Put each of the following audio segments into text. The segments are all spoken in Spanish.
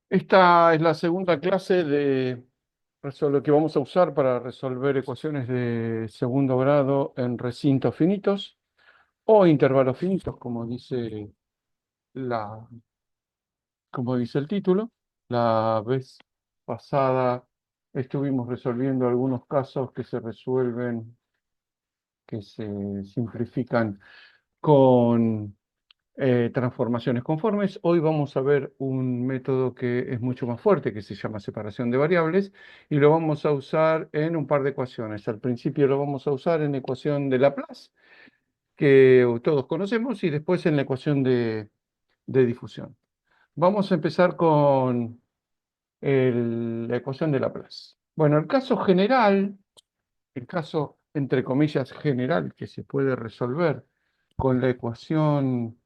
Esta es la segunda clase de lo que vamos a usar para resolver ecuaciones de segundo grado en recintos finitos o intervalos finitos, la, como dice el título. La vez pasada estuvimos resolviendo algunos casos que se resuelven, que se simplifican con transformaciones conformes. Hoy vamos a ver un método que es mucho más fuerte, que se llama separación de variables, y lo vamos a usar en un par de ecuaciones. Al principio lo vamos a usar en la ecuación de Laplace, que todos conocemos, y después en la ecuación de difusión. Vamos a empezar con la ecuación de Laplace. Bueno, el caso entre comillas general que se puede resolver con la ecuación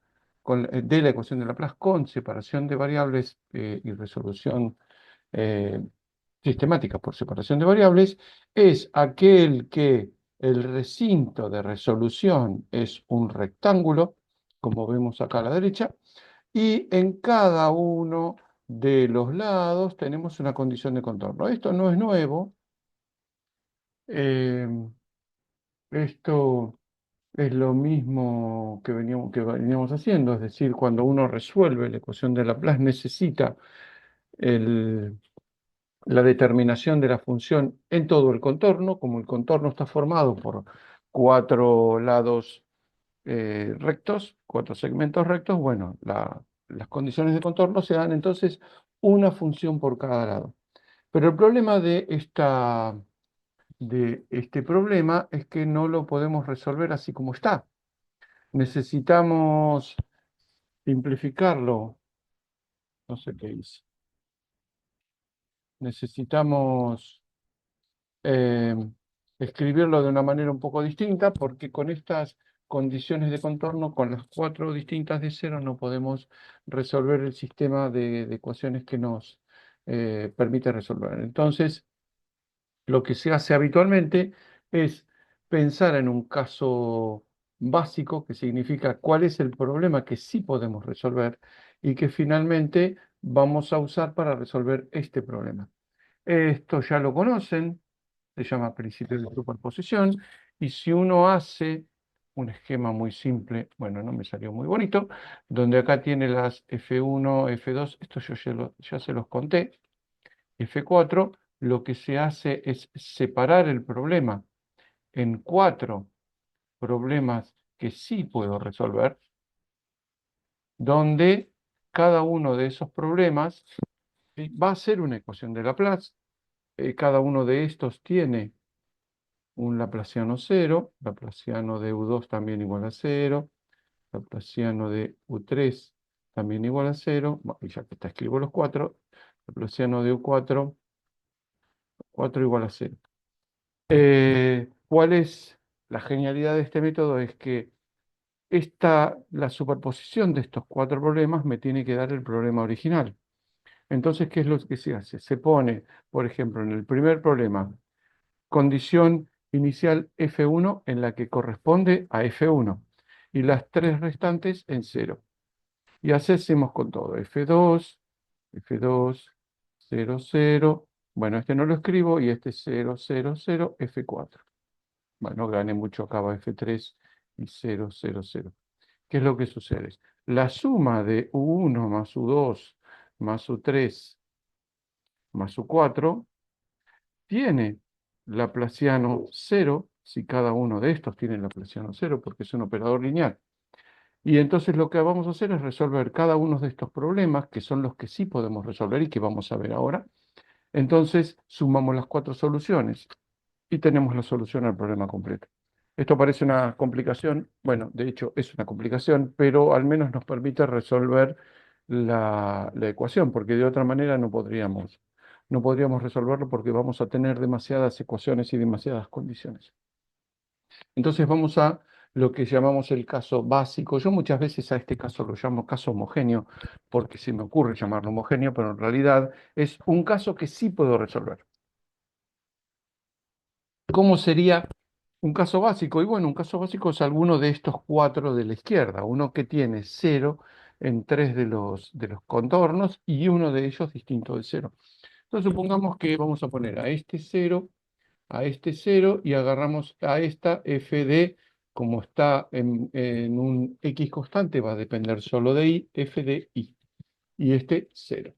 de la ecuación de Laplace con separación de variables y resolución eh, sistemática por separación de variables es aquel que el recinto de resolución es un rectángulo, como vemos acá a la derecha, y en cada uno de los lados tenemos una condición de contorno. Esto no es nuevo. eh, Esto es lo mismo que veníamos haciendo, es decir, cuando uno resuelve la ecuación de Laplace necesita el- la determinación de la función en todo el contorno. Como el contorno está formado por cuatro lados rectos, cuatro segmentos rectos, bueno, las condiciones de contorno se dan entonces una función por cada lado. Pero el problema de este problema es que no lo podemos resolver así como está. Necesitamos simplificarlo, no sé qué hice. Necesitamos eh, escribirlo de una manera un poco distinta porque con estas condiciones de contorno, con las cuatro distintas de cero, no podemos resolver el sistema de ecuaciones que nos permite resolver. Entonces, lo que se hace habitualmente es pensar en un caso básico, que significa cuál es el problema que sí podemos resolver y que finalmente vamos a usar para resolver este problema. Esto ya lo conocen, se llama principio de superposición, y si uno hace un esquema muy simple, bueno, no me salió muy bonito, donde acá tiene las F1, F2, esto yo ya se los conté, F4, lo que se hace es separar el problema en cuatro problemas que sí puedo resolver, donde cada uno de esos problemas va a ser una ecuación de Laplace. Cada uno de estos tiene un laplaciano cero, laplaciano de U2 también igual a cero, laplaciano de U3 también igual a cero, y ya que está escribo los cuatro, laplaciano de U4, 4 igual a cero. ¿Cuál es la genialidad de este método? Es que la superposición de estos cuatro problemas me tiene que dar el problema original. Entonces, ¿qué es lo que se hace? Se pone, por ejemplo, en el primer problema, condición inicial F1 en la que corresponde a F1 y las tres restantes en cero. Y así hacemos con todo. F2, F2, 0, 0. Bueno, este no lo escribo y este 0, 0, 0, F4. Bueno, gané mucho acá va F3 y 0, 0, 0. ¿Qué es lo que sucede? La suma de U1 más U2 más U3 más U4 tiene Laplaciano cero, si cada uno de estos tiene Laplaciano cero, porque es un operador lineal. Y entonces lo que vamos a hacer es resolver cada uno de estos problemas, que son los que sí podemos resolver y que vamos a ver ahora. Entonces sumamos las cuatro soluciones y tenemos la solución al problema completo. Esto parece una complicación, bueno, de hecho es una complicación, pero al menos nos permite resolver la ecuación, porque de otra manera no podríamos resolverlo porque vamos a tener demasiadas ecuaciones y demasiadas condiciones. Entonces vamos a lo que llamamos el caso básico. Yo muchas veces a este caso lo llamo caso homogéneo, porque se me ocurre llamarlo homogéneo, pero en realidad es un caso que sí puedo resolver. ¿Cómo sería un caso básico? Y bueno, un caso básico es alguno de estos cuatro de la izquierda, uno que tiene cero, en tres de los contornos y uno de ellos distinto de cero. Entonces supongamos que vamos a poner a este cero y agarramos a esta f de, como está en un x constante, va a depender solo de y, f de y, y este cero.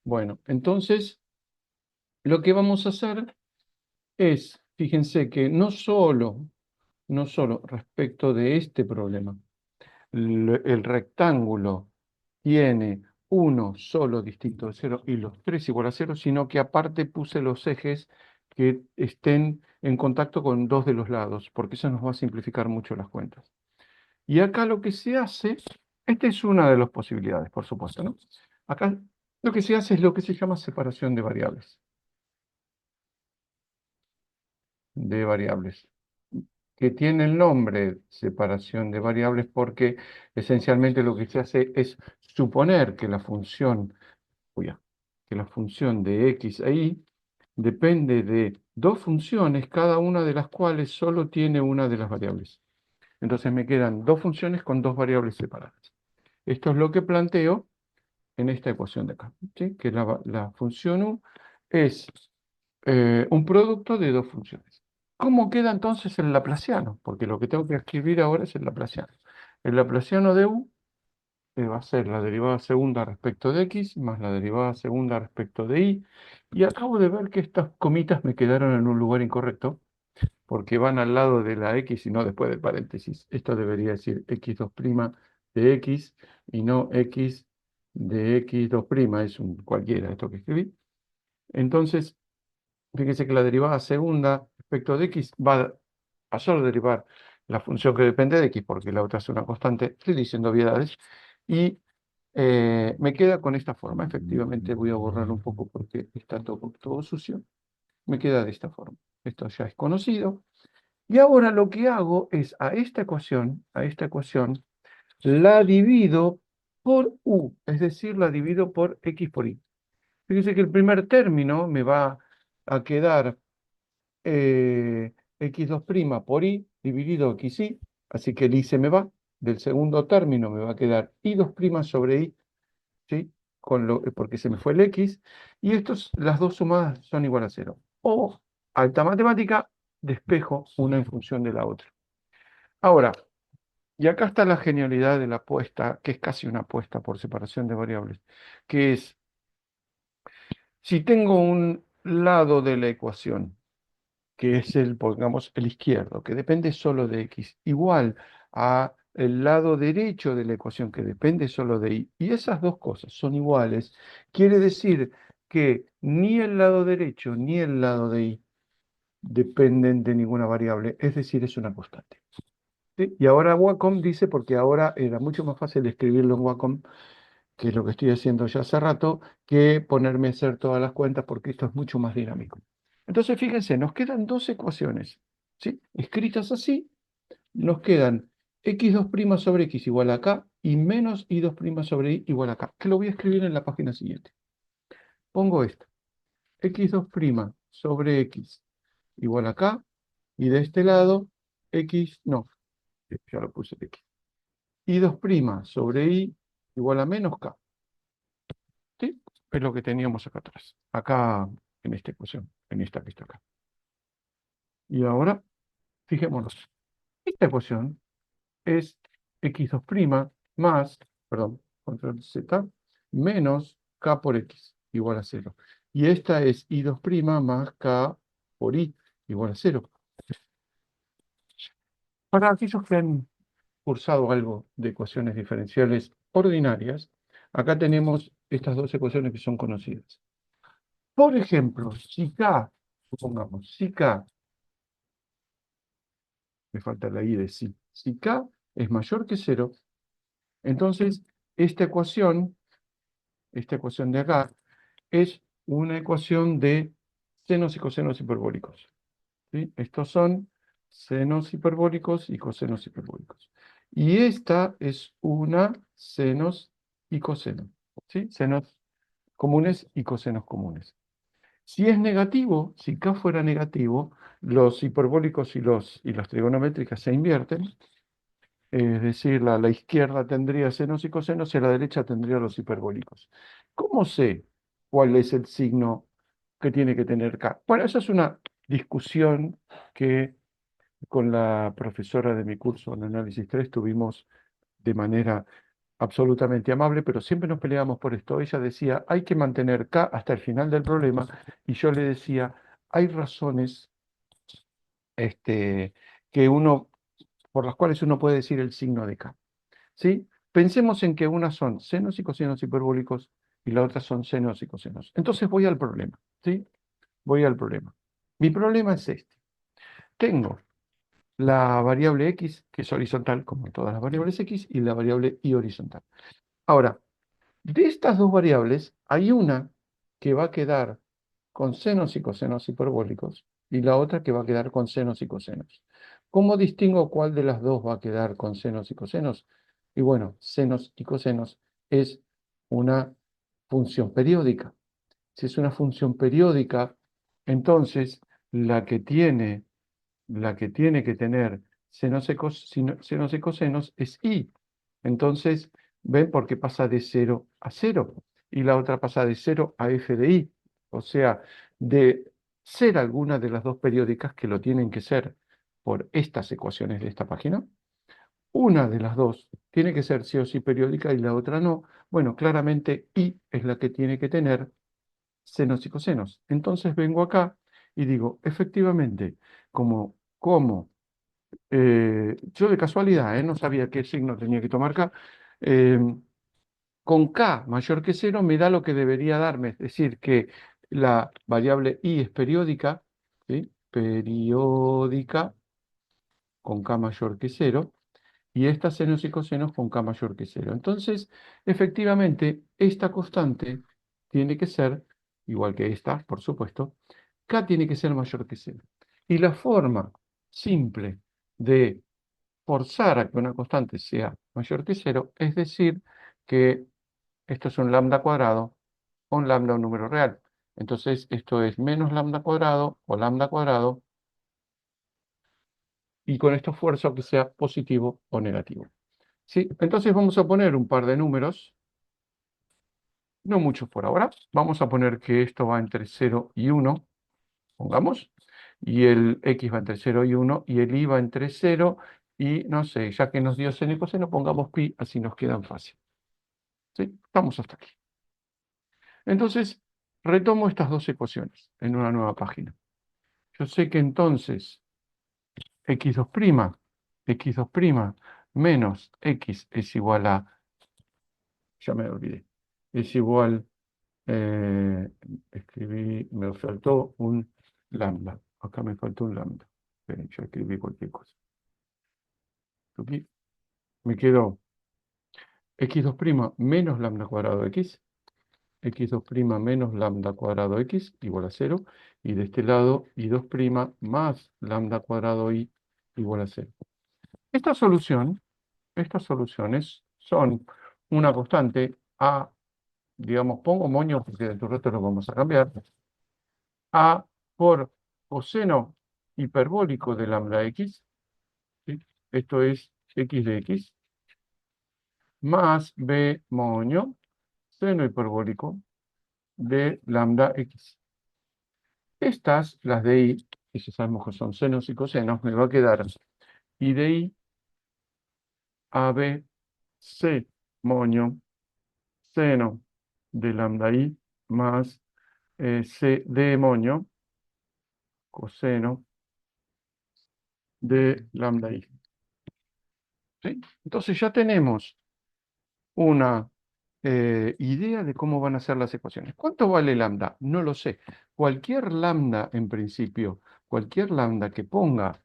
Bueno, entonces lo que vamos a hacer es, fíjense que no solo respecto de este problema, el rectángulo tiene uno solo distinto de cero y los tres igual a cero, sino que aparte puse los ejes que estén en contacto con dos de los lados, porque eso nos va a simplificar mucho las cuentas. Y acá lo que se hace, esta es una de las posibilidades, por supuesto, ¿no? Acá lo que se hace es lo que se llama separación de variables, que tiene el nombre separación de variables porque esencialmente lo que se hace es suponer que la función, que la función de x e y depende de dos funciones, cada una de las cuales solo tiene una de las variables. Entonces me quedan dos funciones con dos variables separadas. Esto es lo que planteo en esta ecuación de acá, ¿sí? Que la función u es un producto de dos funciones. ¿Cómo queda entonces el laplaciano? Porque lo que tengo que escribir ahora es el laplaciano. El laplaciano de u va a ser la derivada segunda respecto de x más la derivada segunda respecto de y. Y acabo de ver que estas comitas me quedaron en un lugar incorrecto, porque van al lado de la x y no después del paréntesis. Esto debería decir x2' de x y no x de x2', es un cualquiera esto que escribí. Entonces, fíjese que la derivada segunda respecto de x va a solo derivar la función que depende de x, porque la otra es una constante, estoy diciendo obviedades, y me queda con esta forma. Efectivamente voy a borrar un poco porque está todo sucio. Me queda de esta forma. Esto ya es conocido. Y ahora lo que hago es a esta ecuación, la divido por u, es decir, la divido por x por y. Fíjense que el primer término me va a quedar x2' por y dividido xy, así que el y se me va. Del segundo término me va a quedar y2' sobre y, ¿sí? Porque se me fue el x, y las dos sumadas son igual a cero. O, alta matemática, despejo una en función de la otra. Ahora, y acá está la genialidad de la apuesta, que es casi una apuesta por separación de variables, que es, si tengo un lado de la ecuación, que es pongamos, el izquierdo, que depende solo de x, igual a el lado derecho de la ecuación, que depende solo de y, y esas dos cosas son iguales, quiere decir que ni el lado derecho ni el lado de y dependen de ninguna variable, es decir, es una constante. ¿Sí? Y ahora Wacom dice, porque ahora era mucho más fácil escribirlo en Wacom, que es lo que estoy haciendo ya hace rato, que ponerme a hacer todas las cuentas, porque esto es mucho más dinámico. Entonces, fíjense, nos quedan dos ecuaciones, ¿sí? Escritas así, nos quedan x2' sobre x igual a acá y menos y2' sobre y igual a acá, que lo voy a escribir en la página siguiente. Pongo esto, x2' sobre x igual a acá, y de este lado, x, no, ya lo puse x, y2' sobre y igual a menos k. ¿Sí? Es lo que teníamos acá atrás, acá en esta ecuación, en esta que está acá. Y ahora, fijémonos, esta ecuación es x2' más, perdón, control Z, menos k por x igual a 0. Y esta es y2' más k por y igual a 0. Para aquellos que han cursado algo de ecuaciones diferenciales ordinarias, acá tenemos estas dos ecuaciones que son conocidas. Por ejemplo, si k, supongamos, si k, me falta la i de sí, si k es mayor que 0, entonces esta ecuación de acá, es una ecuación de senos y cosenos hiperbólicos. ¿Sí? Estos son senos hiperbólicos y cosenos hiperbólicos. Y esta es una senos y cosenos. ¿Sí? Senos comunes y cosenos comunes. Si es negativo, si K fuera negativo, los hiperbólicos y las trigonométricas se invierten Es decir, la izquierda tendría senos y cosenos y a la derecha tendría los hiperbólicos. ¿Cómo sé cuál es el signo que tiene que tener K? Bueno, esa es una discusión que con la profesora de mi curso en análisis 3 tuvimos de manera absolutamente amable, pero siempre nos peleábamos por esto. Ella decía, hay que mantener K hasta el final del problema, y yo le decía, hay razones este, que uno, por las cuales uno puede decir el signo de K. ¿Sí? Pensemos en que unas son senos y cosenos hiperbólicos y la otra son senos y cosenos. Entonces voy al problema, ¿sí? Voy al problema. Mi problema es este. Tengo la variable x, que es horizontal, como todas las variables x, y la variable y horizontal. Ahora, de estas dos variables, hay una que va a quedar con senos y cosenos hiperbólicos y la otra que va a quedar con senos y cosenos. ¿Cómo distingo cuál de las dos va a quedar con senos y cosenos? Y bueno, senos y cosenos es una función periódica. Si es una función periódica, entonces la que tiene, la que tiene que tener senos y cosenos es i. Entonces, ¿ven por qué pasa de 0 a 0? Y la otra pasa de 0 a f de i. O sea, de ser alguna de las dos periódicas, que lo tienen que ser por estas ecuaciones de esta página, una de las dos tiene que ser sí o sí periódica y la otra no. Bueno, claramente i es la que tiene que tener senos y cosenos. Entonces vengo acá y digo, efectivamente, yo de casualidad, no sabía qué signo tenía que tomar acá, eh, con K mayor que cero me da lo que debería darme, es decir, que la variable i es periódica, ¿sí? Periódica con K mayor que cero, y esta senos y cosenos con K mayor que cero. Entonces, efectivamente, esta constante tiene que ser, igual que esta, por supuesto, K tiene que ser mayor que cero. Y la forma simple de forzar a que una constante sea mayor que cero es decir que esto es un lambda cuadrado o un lambda, un número real. Entonces, esto es menos lambda cuadrado o lambda cuadrado, y con esto fuerzo a que sea positivo o negativo. ¿Sí? Entonces vamos a poner un par de números, no muchos por ahora. Vamos a poner que esto va entre 0 y 1, pongamos, y el x va entre 0 y 1, y el y va entre 0 y, no sé, ya que nos dio seno y coseno, pongamos pi, así nos quedan fácil. ¿Sí? Estamos hasta aquí. Entonces, retomo estas dos ecuaciones en una nueva página. Yo sé que entonces x2' menos x es igual a, ya me olvidé, es igual, eh, escribí, me faltó un lambda. Acá me faltó un lambda. Esperen, yo escribí cualquier cosa. Aquí me quedó x2' menos lambda cuadrado x, x2' menos lambda cuadrado x igual a 0, y de este lado y2' más lambda cuadrado y igual a 0. Esta solución, estas soluciones son una constante a, digamos, pongo moño porque dentro de un rato lo vamos a cambiar, a por coseno hiperbólico de lambda x, ¿sí? Esto es x de x, más b moño seno hiperbólico de lambda x. Estas, las de i, que ya sabemos que son senos y cosenos, me va a quedar i de i a b c moño seno de lambda i más c de moño coseno de lambda i. ¿Sí? Entonces ya tenemos una idea de cómo van a ser las ecuaciones. ¿Cuánto vale lambda? No lo sé. Cualquier lambda, en principio, cualquier lambda que ponga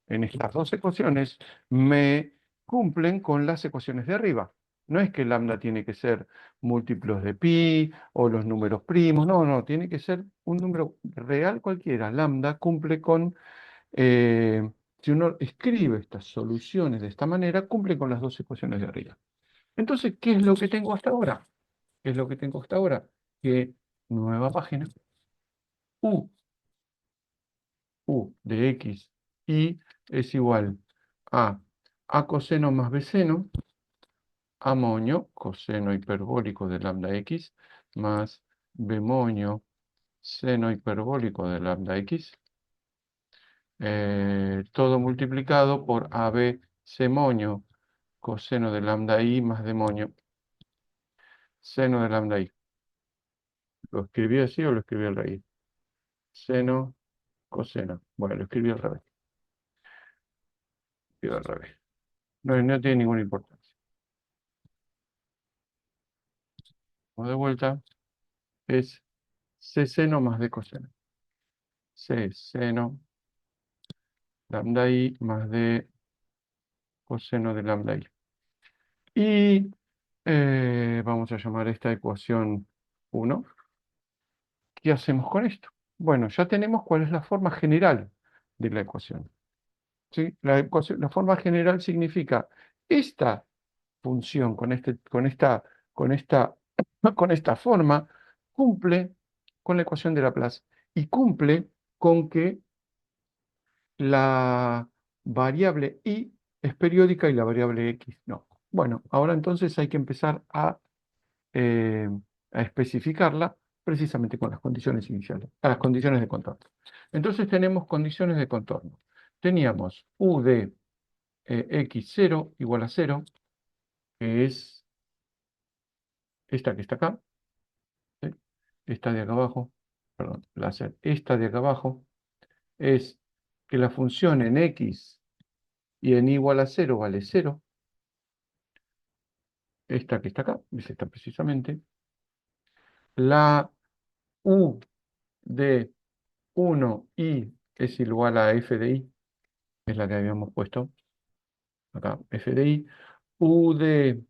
en estas dos ecuaciones, me cumplen con las ecuaciones de arriba. No es que lambda tiene que ser múltiplos de pi o los números primos, no, no, tiene que ser un número real cualquiera. Lambda cumple con, si uno escribe estas soluciones de esta manera, cumple con las dos ecuaciones de arriba. Entonces, ¿qué es lo que tengo hasta ahora? ¿Qué es lo que tengo hasta ahora? Que nueva página, u, u de x y es igual a A coseno más B seno, amonio, coseno hiperbólico de lambda x, más bemonio, seno hiperbólico de lambda x, todo multiplicado por AB semonio, coseno de lambda i más demonio, seno de lambda i. ¿Lo escribí así o lo escribí al revés? Seno, coseno. Bueno, lo escribí al revés. Escribí al revés. No, no tiene ninguna importancia. Vamos de vuelta. Es C seno más D coseno. C seno lambda i más D coseno de lambda i. Y vamos a llamar esta ecuación 1. ¿Qué hacemos con esto? Bueno, ya tenemos cuál es la forma general de la ecuación. ¿Sí? La forma general significa esta función con esta, con esta forma cumple con la ecuación de Laplace y cumple con que la variable y es periódica y la variable x no. Bueno, ahora entonces hay que empezar eh, a especificarla precisamente con las condiciones iniciales, a las condiciones de contorno. Entonces tenemos condiciones de contorno. Teníamos u de x0 igual a 0, que es esta que está acá, ¿sí? Esta de acá abajo, perdón, esta de acá abajo es que la función en x y en y igual a 0 vale 0. Esta que está acá, es esta precisamente. La u de 1i es igual a f de i, es la que habíamos puesto acá, f de i. U de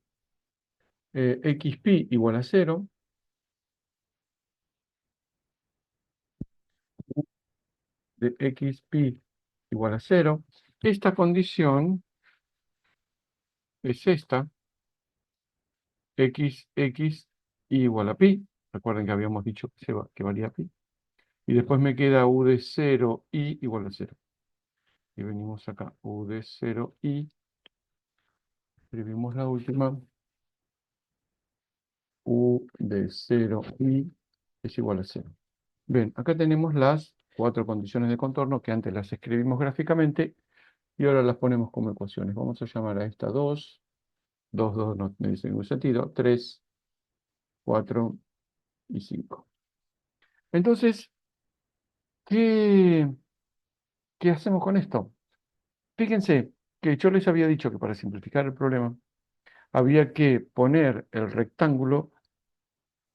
xpi igual a 0. U de xpi igual a 0. Esta condición es esta, x igual a pi. Recuerden que habíamos dicho que valía pi. Y después me queda u de 0 i igual a 0. Y venimos acá, u de 0 i, escribimos la última, u de 0 i es igual a 0. Bien, acá tenemos las cuatro condiciones de contorno que antes las escribimos gráficamente y ahora las ponemos como ecuaciones. Vamos a llamar a esta 2, 2, 2 no tiene ningún sentido, 3, 4 y 5. Entonces, ¿qué, qué hacemos con esto? Fíjense que yo les había dicho que para simplificar el problema había que poner el rectángulo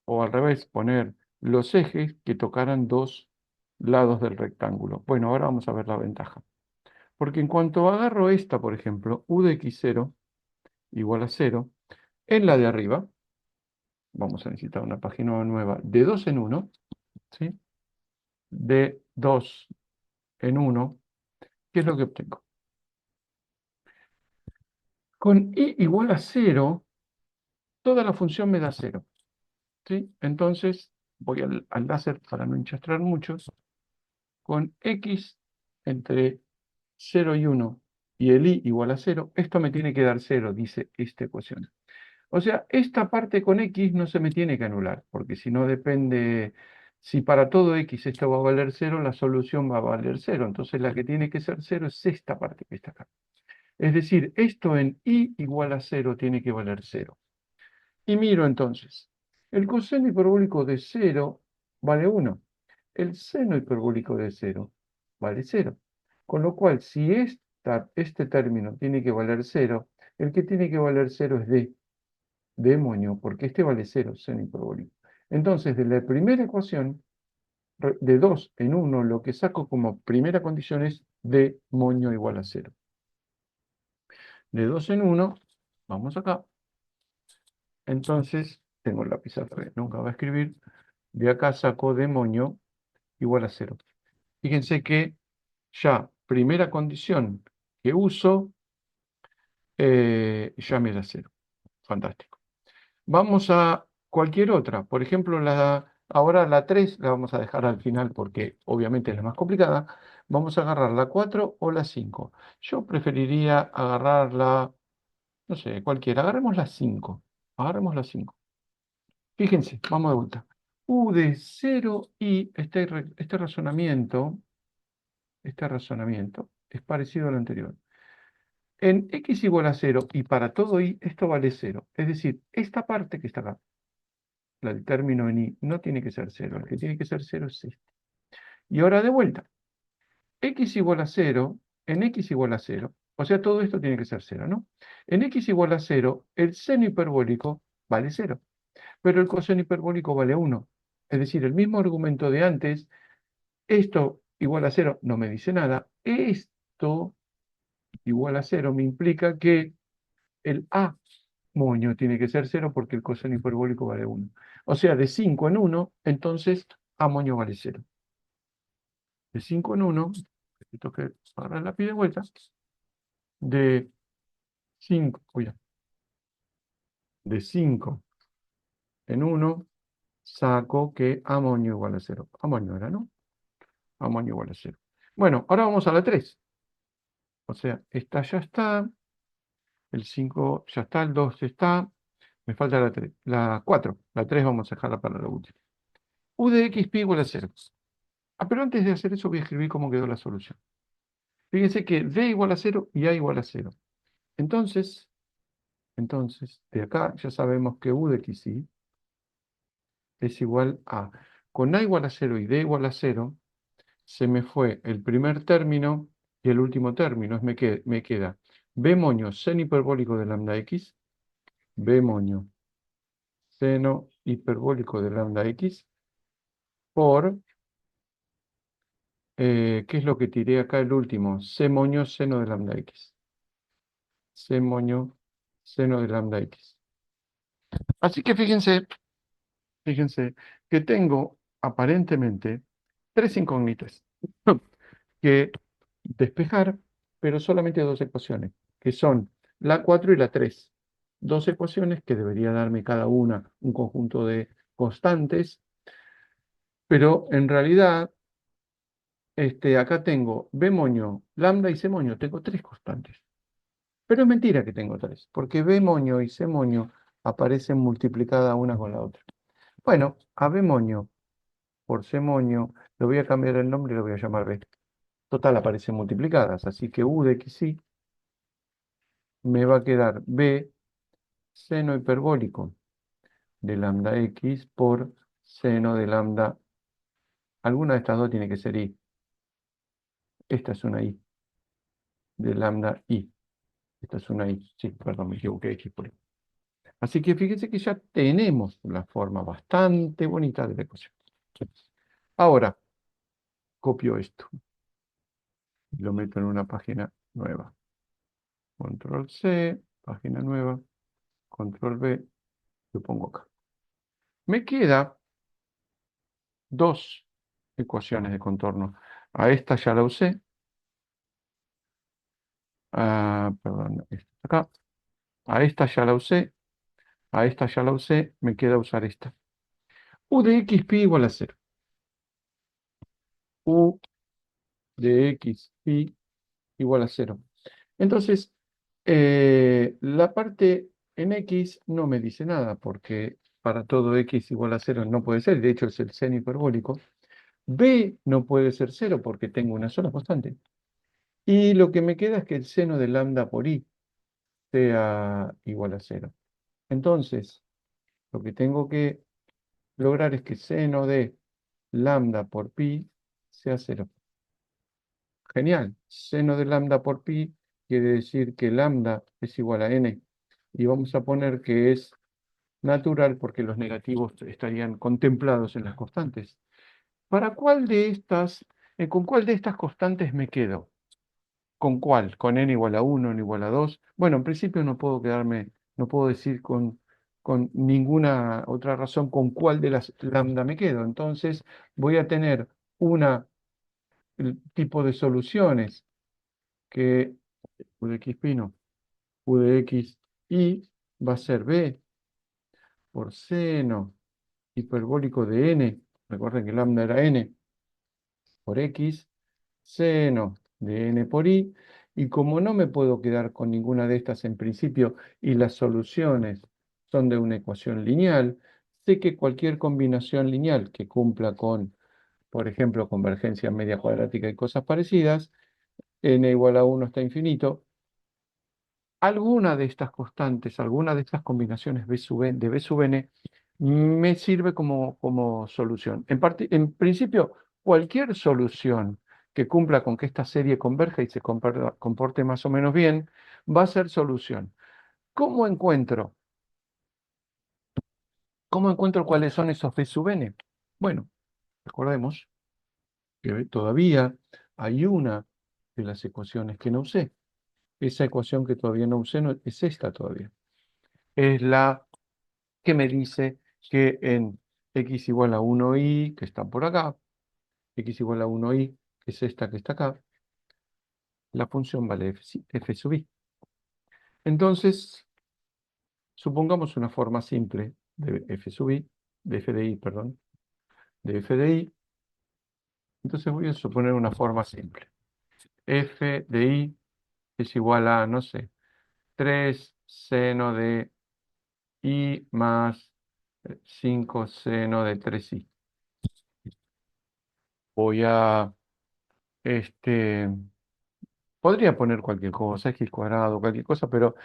o al revés, poner los ejes que tocaran dos lados del rectángulo. Bueno, ahora vamos a ver la ventaja. Porque en cuanto agarro esta, por ejemplo, u de x0 igual a 0, en la de arriba, vamos a necesitar una página nueva, de 2 en 1, ¿sí? De 2 en 1, ¿qué es lo que obtengo? Con i igual a 0, toda la función me da 0, ¿sí? Entonces, voy al láser para no enchastrar muchos, con x entre 0 y 1 y el i igual a 0, esto me tiene que dar 0, dice esta ecuación. O sea, esta parte con x no se me tiene que anular, porque si no depende, si para todo x esto va a valer 0, la solución va a valer 0. Entonces la que tiene que ser 0 es esta parte que está acá. Es decir, esto en i igual a 0 tiene que valer 0. Y miro entonces, el coseno hiperbólico de 0 vale 1. El seno hiperbólico de 0 vale 0. Con lo cual, si este término tiene que valer 0, el que tiene que valer 0 es d, demonio, porque este vale 0, seno hiperbólico. Entonces, de la primera ecuación, de 2 en 1, lo que saco como primera condición es demonio igual a 0. De 2 en 1, vamos acá. Entonces, tengo la pizarra, nunca va a escribir. De acá saco demonio igual a 0. Fíjense que ya primera condición que uso, ya me da 0. Fantástico. Vamos a cualquier otra. Por ejemplo, Ahora la 3 la vamos a dejar al final porque obviamente es la más complicada. Vamos a agarrar la 4 o la 5. Yo preferiría agarrar la, no sé, cualquiera. Agarremos la 5. Agarremos la 5. Fíjense, vamos de vuelta. U de 0 y este razonamiento es parecido al anterior. En x igual a 0 y para todo y, esto vale 0. Es decir, esta parte que está acá, la del término en y, no tiene que ser 0. El que tiene que ser 0 es este. Y ahora de vuelta. X igual a 0, en x igual a 0, o sea, todo esto tiene que ser 0, ¿no? En x igual a 0, el seno hiperbólico vale 0, pero el coseno hiperbólico vale 1. Es decir, el mismo argumento de antes, esto igual a 0 no me dice nada, esto igual a 0 me implica que el A moño tiene que ser 0 porque el coseno hiperbólico vale 1. O sea, de 5 en 1, entonces A moño vale 0. De 5 en 1, necesito que agarrar la lápiz de vuelta, de 5, de 5 en 1, saco que amonio igual a 0. Amonio era, ¿no? Amonio igual a 0. Bueno, ahora vamos a la 3. O sea, esta ya está, el 5 ya está, el 2 está, me falta la 3, la 4. La 3 vamos a dejarla para la última. U de x pi igual a 0. Ah, pero antes de hacer eso voy a escribir cómo quedó la solución. Fíjense que d igual a 0 y a igual a 0. Entonces, de acá ya sabemos que u de x i es igual a, con a igual a 0 y d igual a 0, se me fue el primer término y el último término. Me queda b moño seno hiperbólico de lambda x, b moño seno hiperbólico de lambda x, por, ¿qué es lo que tiré acá el último? C moño seno de lambda x. C moño seno de lambda x. Así que fíjense que tengo aparentemente tres incógnitas que despejar, pero solamente dos ecuaciones, que son la 4 y la 3. Dos ecuaciones que debería darme cada una un conjunto de constantes, pero en realidad acá tengo b moño, lambda y c moño, tengo tres constantes. Pero es mentira que tengo tres, porque b moño y c moño aparecen multiplicadas una con la otra. Bueno, a b moño por c moño, le voy a cambiar el nombre y lo voy a llamar b. Total, aparecen multiplicadas, así que u de x y me va a quedar b seno hiperbólico de lambda x por seno de lambda. Alguna de estas dos tiene que ser y. Esta es una y de lambda y. Esta es una y. Sí, perdón, me equivoqué, x por y. Así que fíjense que ya tenemos una forma bastante bonita de la ecuación. Ahora, copio esto y lo meto en una página nueva. Control C, página nueva, control V, lo pongo acá. Me queda dos ecuaciones de contorno. A esta ya la usé. Perdón, esta acá. A esta ya la usé. A esta ya la usé. Me queda usar esta. U de x pi igual a 0. U de x pi igual a 0. Entonces, la parte en x no me dice nada, porque para todo x igual a 0 no puede ser. De hecho, es el seno hiperbólico. B no puede ser 0 porque tengo una sola constante. Y lo que me queda es que el seno de lambda por i sea igual a 0. Entonces, lo que tengo que lograr es que seno de lambda por pi sea 0. Genial. Seno de lambda por pi quiere decir que lambda es igual a n. Y vamos a poner que es natural porque los negativos estarían contemplados en las constantes. ¿Para cuál de estas, con cuál de estas constantes me quedo? ¿Con cuál? ¿Con n igual a 1, n igual a 2? Bueno, en principio no puedo decir con ninguna otra razón con cuál de las lambda me quedo. Entonces voy a tener una el tipo de soluciones que u de x pino, u de x y va a ser b por seno hiperbólico de n, recuerden que lambda era n por x, seno de n por i, y como no me puedo quedar con ninguna de estas en principio y las soluciones son de una ecuación lineal, sé que cualquier combinación lineal que cumpla con, por ejemplo, convergencia media cuadrática y cosas parecidas, n igual a 1 hasta infinito, alguna de estas constantes, alguna de estas combinaciones B sub n, de B sub n me sirve como solución. En principio, cualquier solución que cumpla con que esta serie converja y se comporte más o menos bien, va a ser solución. ¿Cómo encuentro? ¿Cómo encuentro cuáles son esos B sub n? Bueno, recordemos que todavía hay una de las ecuaciones que no usé. Esa ecuación que todavía no usé es esta todavía. Es la que me dice que en x igual a 1i, que está por acá, x igual a 1i, que es esta que está acá, la función vale f sub i. Entonces, supongamos una forma simple de f sub i, de f de i, perdón, de f de i. Entonces voy a suponer una forma simple. F de i es igual a, no sé, 3 seno de i más 5 seno de 3i. Voy a, este, podría poner cualquier cosa, x cuadrado, cualquier cosa, pero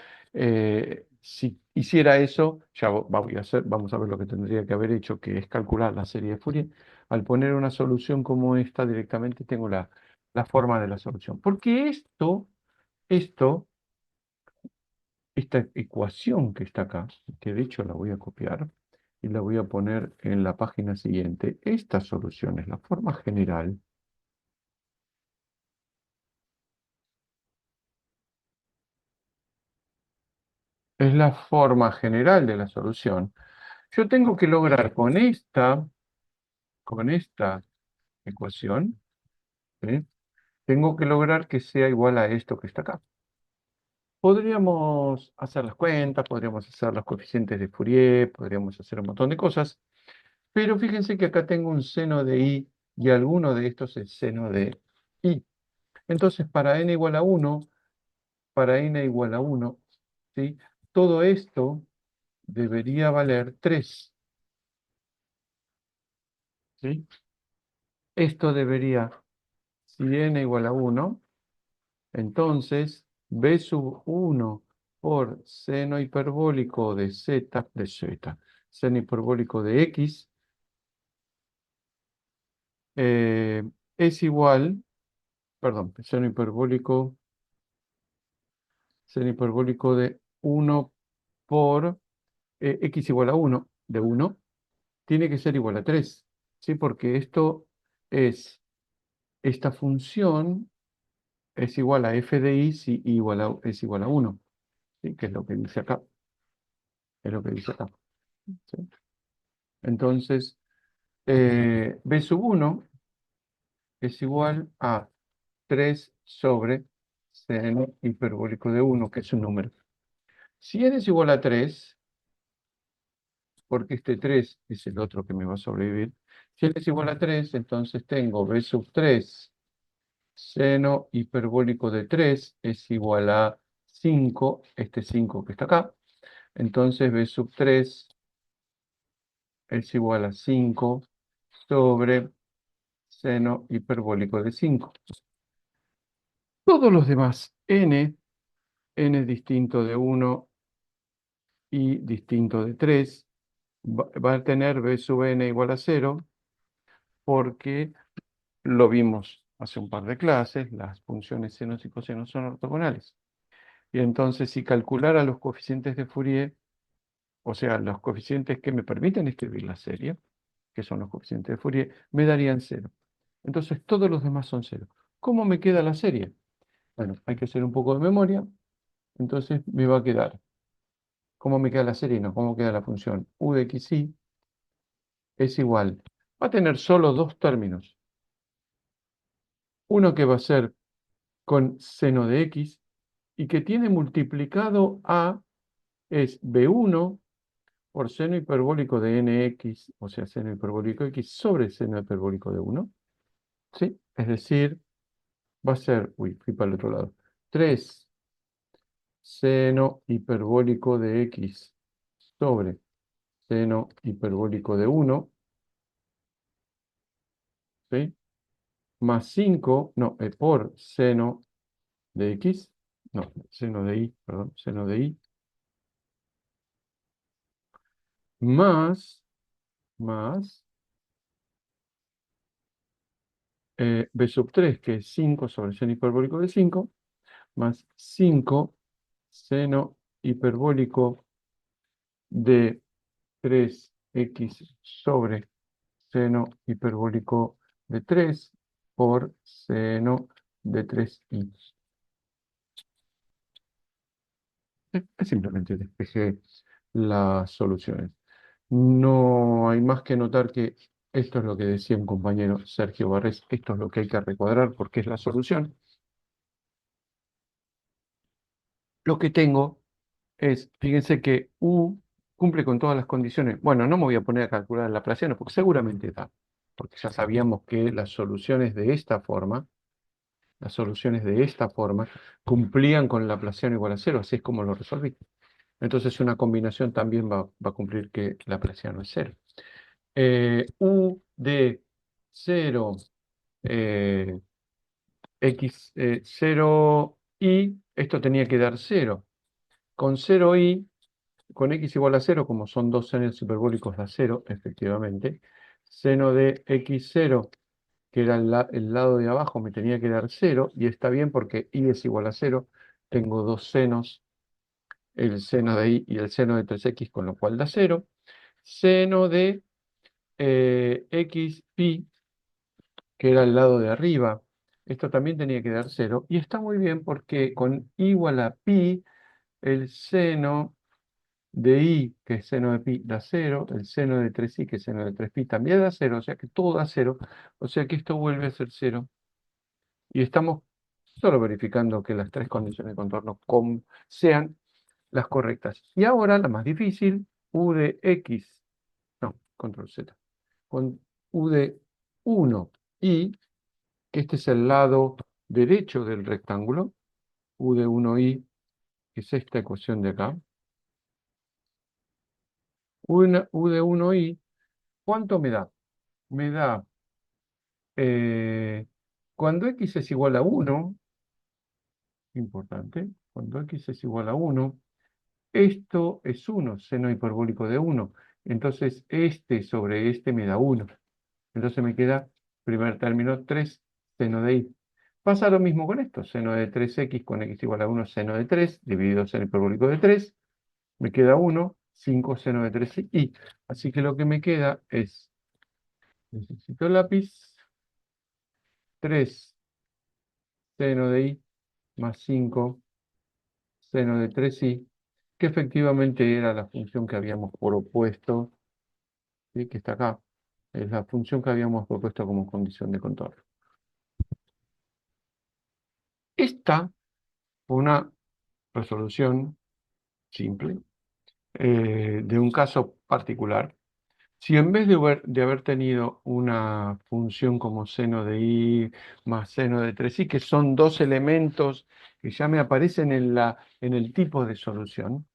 si hiciera eso, ya voy a hacer, vamos a ver lo que tendría que haber hecho, que es calcular la serie de Fourier. Al poner una solución como esta, directamente tengo la forma de la solución. Porque esta ecuación que está acá, que de hecho la voy a copiar y la voy a poner en la página siguiente, esta solución es la forma general. Es la forma general de la solución. Yo tengo que lograr con esta ecuación, ¿sí? Tengo que lograr que sea igual a esto que está acá. Podríamos hacer las cuentas, podríamos hacer los coeficientes de Fourier, podríamos hacer un montón de cosas, pero fíjense que acá tengo un seno de i y alguno de estos es seno de i. Entonces, para n igual a 1, ¿sí? Todo esto debería valer 3, ¿sí? Esto debería, si n igual a 1, entonces b sub 1 por seno hiperbólico de z, seno hiperbólico de x, eh, es igual, perdón, seno hiperbólico de 1 por x igual a 1, de 1, tiene que ser igual a 3, ¿sí? Porque esta función es igual a f de i si i es igual a 1, ¿sí? Que es lo que dice acá, es lo que dice acá, ¿sí? Entonces, b sub 1 es igual a 3 sobre seno hiperbólico de 1, que es un número. Si n es igual a 3, porque este 3 es el otro que me va a sobrevivir, si n es igual a 3, entonces tengo b sub 3 seno hiperbólico de 3 es igual a 5, este 5 que está acá. Entonces b sub 3 es igual a 5 sobre seno hiperbólico de 5. Todos los demás, n distinto de 1 y distinto de 3, va a tener b sub n igual a 0, porque lo vimos hace un par de clases, las funciones senos y cosenos son ortogonales. Y entonces, si calculara los coeficientes de Fourier, o sea, los coeficientes que me permiten escribir la serie, que son los coeficientes de Fourier, me darían 0. Entonces, todos los demás son 0. ¿Cómo me queda la serie? Bueno, hay que hacer un poco de memoria. Entonces, me va a quedar, ¿cómo me queda la serie? No, ¿cómo queda la función? U de xi es igual. Va a tener solo dos términos. Uno que va a ser con seno de x y que tiene multiplicado a es b1 por seno hiperbólico de nx, o sea, seno hiperbólico x sobre seno hiperbólico de 1. ¿Sí? Es decir, va a ser, uy, fui para el otro lado, 3 seno hiperbólico de x sobre seno hiperbólico de 1, ¿sí? Más 5, no, por seno de x, no, seno de y, perdón, seno de y, más, más b sub 3, que es 5 sobre seno hiperbólico de 5, más 5 seno hiperbólico de 3x sobre seno hiperbólico de 3 por seno de 3y. Simplemente despejé las soluciones. No hay más que notar que esto es lo que decía un compañero Sergio Barrés, esto es lo que hay que recuadrar porque es la solución. Lo que tengo es, fíjense que U cumple con todas las condiciones. Bueno, no me voy a poner a calcular el laplaciano porque seguramente da, porque ya sabíamos que las soluciones de esta forma, las soluciones de esta forma cumplían con laplaciano igual a cero, así es como lo resolví. Entonces una combinación también va a cumplir que laplaciano es cero. U de 0, x 0i, esto tenía que dar 0. Con 0i, con x igual a 0, como son dos senos hiperbólicos da 0, efectivamente, seno de x0, que era el lado de abajo, me tenía que dar 0, y está bien porque i es igual a 0, tengo dos senos, el seno de i y el seno de 3x, con lo cual da 0. Seno de x pi, que era el lado de arriba, esto también tenía que dar 0, y está muy bien porque con igual a pi, el seno de i, que es seno de pi, da 0, el seno de 3i, que es seno de 3pi, también da 0, o sea que todo da 0, o sea que esto vuelve a ser 0, y estamos solo verificando que las tres condiciones de contorno sean las correctas. Y ahora la más difícil, u de x, no, control Z, con u de 1i, que este es el lado derecho del rectángulo, u de 1i, que es esta ecuación de acá, u de 1i, ¿cuánto me da? Me da, eh, cuando x es igual a 1, importante, cuando x es igual a 1, esto es 1, seno hiperbólico de 1, entonces este sobre este me da 1, entonces me queda, primer término, 3 seno de i. Pasa lo mismo con esto, seno de 3x con x igual a 1, seno de 3, dividido seno hiperbólico de 3, me queda 1, 5 seno de 3i. Así que lo que me queda es, necesito lápiz, 3 seno de i más 5 seno de 3i, que efectivamente era la función que habíamos propuesto, ¿sí? Que está acá. Es la función que habíamos propuesto como condición de contorno. Esta fue una resolución simple de un caso particular. Si en vez de haber tenido una función como seno de i más seno de 3i, que son dos elementos que ya me aparecen en el tipo de solución,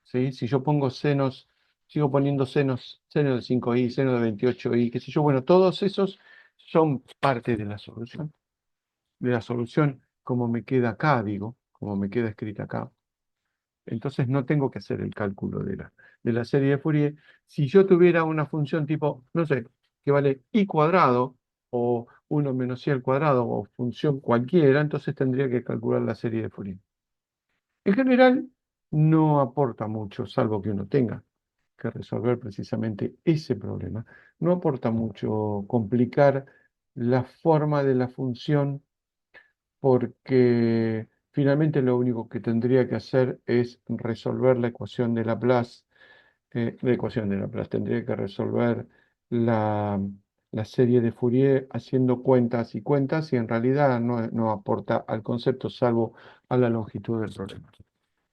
¿sí? Si yo pongo senos, sigo poniendo senos, seno de 5i, seno de 28i, qué sé yo, bueno, todos esos son parte de la solución como me queda acá, digo, como me queda escrita acá. Entonces no tengo que hacer el cálculo de la serie de Fourier. Si yo tuviera una función tipo, no sé, que vale i cuadrado o 1 menos i al cuadrado o función cualquiera, entonces tendría que calcular la serie de Fourier. En general no aporta mucho, salvo que uno tenga que resolver precisamente ese problema. No aporta mucho complicar la forma de la función porque finalmente lo único que tendría que hacer es resolver la ecuación de Laplace, tendría que resolver la, la serie de Fourier haciendo cuentas y cuentas y en realidad no aporta al concepto salvo a la longitud del problema.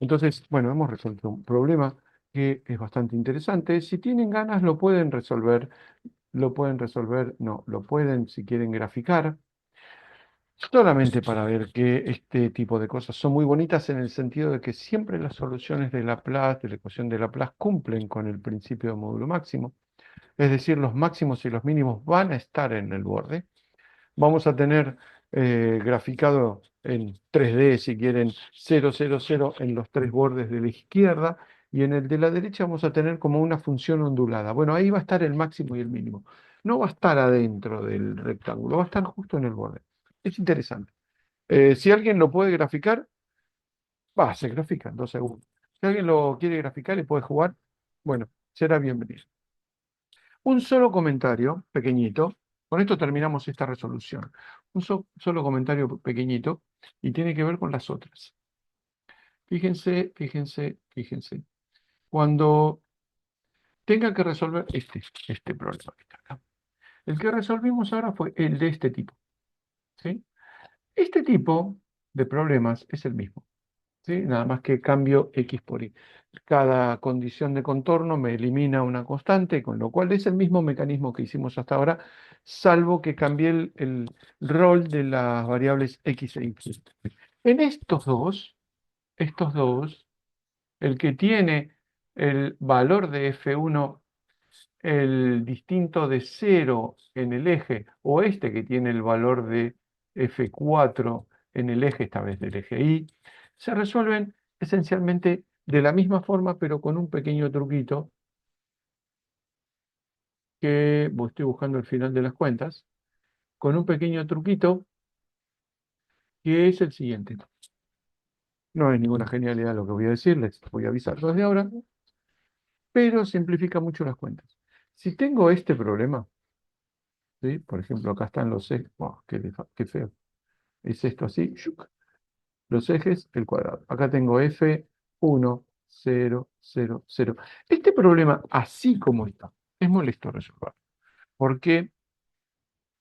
Entonces, bueno, hemos resuelto un problema que es bastante interesante. Si tienen ganas, no, lo pueden, si quieren, graficar, solamente para ver que este tipo de cosas son muy bonitas en el sentido de que siempre las soluciones de Laplace, de la ecuación de Laplace, cumplen con el principio de módulo máximo. Es decir, los máximos y los mínimos van a estar en el borde. Vamos a tener graficado en 3D, si quieren, 0, 0, 0 en los tres bordes de la izquierda, y en el de la derecha vamos a tener como una función ondulada. Bueno, ahí va a estar el máximo y el mínimo. No va a estar adentro del rectángulo, va a estar justo en el borde. Es interesante. Si alguien lo puede graficar, se grafica en 2 segundos. Si alguien lo quiere graficar y puede jugar, bueno, será bienvenido. Un solo comentario pequeñito, con esto terminamos esta resolución. Solo comentario pequeñito y tiene que ver con las otras. Fíjense, fíjense, fíjense. Cuando tenga que resolver este problema que está acá. El que resolvimos ahora fue el de este tipo. ¿Sí? Este tipo de problemas es el mismo. ¿Sí? Nada más que cambio X por Y. Cada condición de contorno me elimina una constante, con lo cual es el mismo mecanismo que hicimos hasta ahora, salvo que cambié el rol de las variables X e Y. En estos dos, el que tiene el valor de F1, el distinto de 0 en el eje, o este que tiene el valor de F4 en el eje, esta vez del eje Y, se resuelven esencialmente de la misma forma, pero con un pequeño truquito que estoy buscando el final de las cuentas, con un pequeño truquito que es el siguiente. No es ninguna genialidad lo que voy a decirles, voy a avisar desde ahora, pero simplifica mucho las cuentas. Si tengo este problema, ¿sí? Por ejemplo, acá están los ejes, qué feo, es esto así, ¡shuc! Los ejes, el cuadrado. Acá tengo F1, 0, 0, 0. Este problema, así como está, es molesto resolver, porque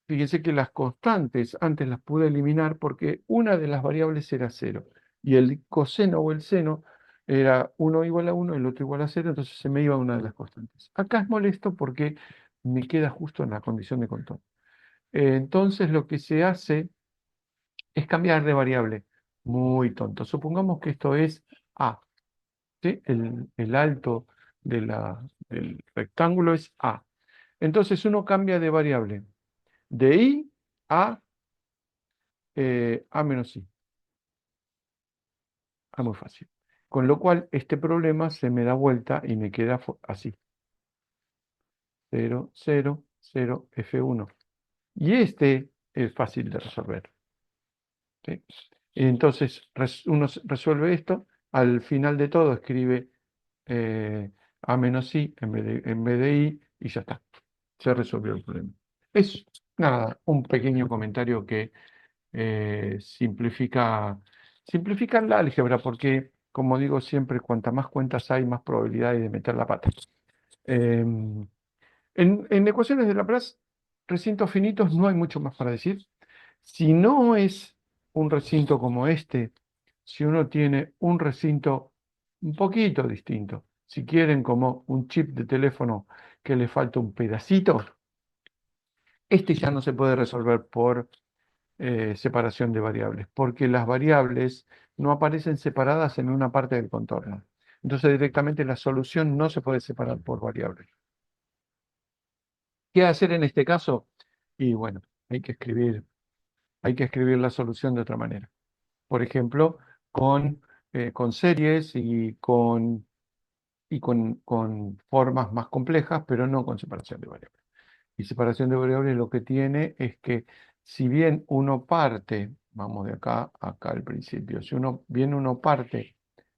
fíjense que las constantes antes las pude eliminar porque una de las variables era 0 y el coseno o el seno era uno igual a 1, el otro igual a 0, entonces se me iba una de las constantes. Acá es molesto porque me queda justo en la condición de contorno. Entonces lo que se hace es cambiar de variable. Muy tonto. Supongamos que esto es A, ¿sí? El alto del rectángulo es A. Entonces uno cambia de variable de I a A menos I. Muy fácil. Con lo cual este problema se me da vuelta y me queda así. 0, 0, 0, F1. Y este es fácil de resolver. ¿Sí? Entonces uno resuelve esto, al final de todo escribe A menos I en vez de I y ya está. Se resolvió el problema. Es nada, un pequeño comentario que simplifica la álgebra, porque, como digo siempre, cuanta más cuentas hay, más probabilidad hay de meter la pata. En ecuaciones de Laplace, recintos finitos, no hay mucho más para decir. Si no es un recinto como este, si uno tiene un recinto un poquito distinto, si quieren como un chip de teléfono que le falta un pedacito, este ya no se puede resolver por separación de variables, porque las variables no aparecen separadas en una parte del contorno. Entonces directamente la solución no se puede separar por variables. ¿Qué hacer en este caso? Y bueno, hay que escribir la solución de otra manera. Por ejemplo, con series y con formas más complejas, pero no con separación de variables. Y separación de variables lo que tiene es que si bien uno parte, vamos de acá a acá al principio, si uno parte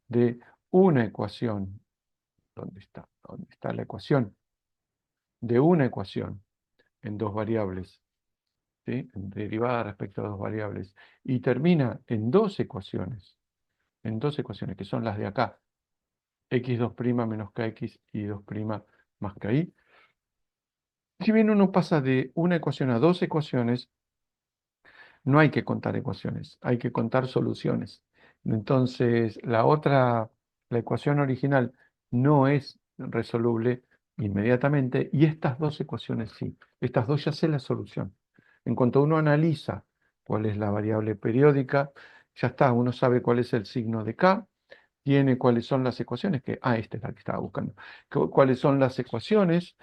de una ecuación, ¿dónde está? ¿Dónde está la ecuación? De una ecuación en dos variables, ¿sí? En derivada respecto a dos variables, y termina en dos ecuaciones que son las de acá, x2' menos kx y 2' más ki. Si bien uno pasa de una ecuación a dos ecuaciones, no hay que contar ecuaciones, hay que contar soluciones. Entonces, la ecuación original no es resoluble inmediatamente y estas dos ecuaciones sí. Estas dos ya sé la solución. En cuanto uno analiza cuál es la variable periódica, ya está, uno sabe cuál es el signo de K, tiene cuáles son las ecuaciones, esta es la que estaba buscando, cuáles son las ecuaciones,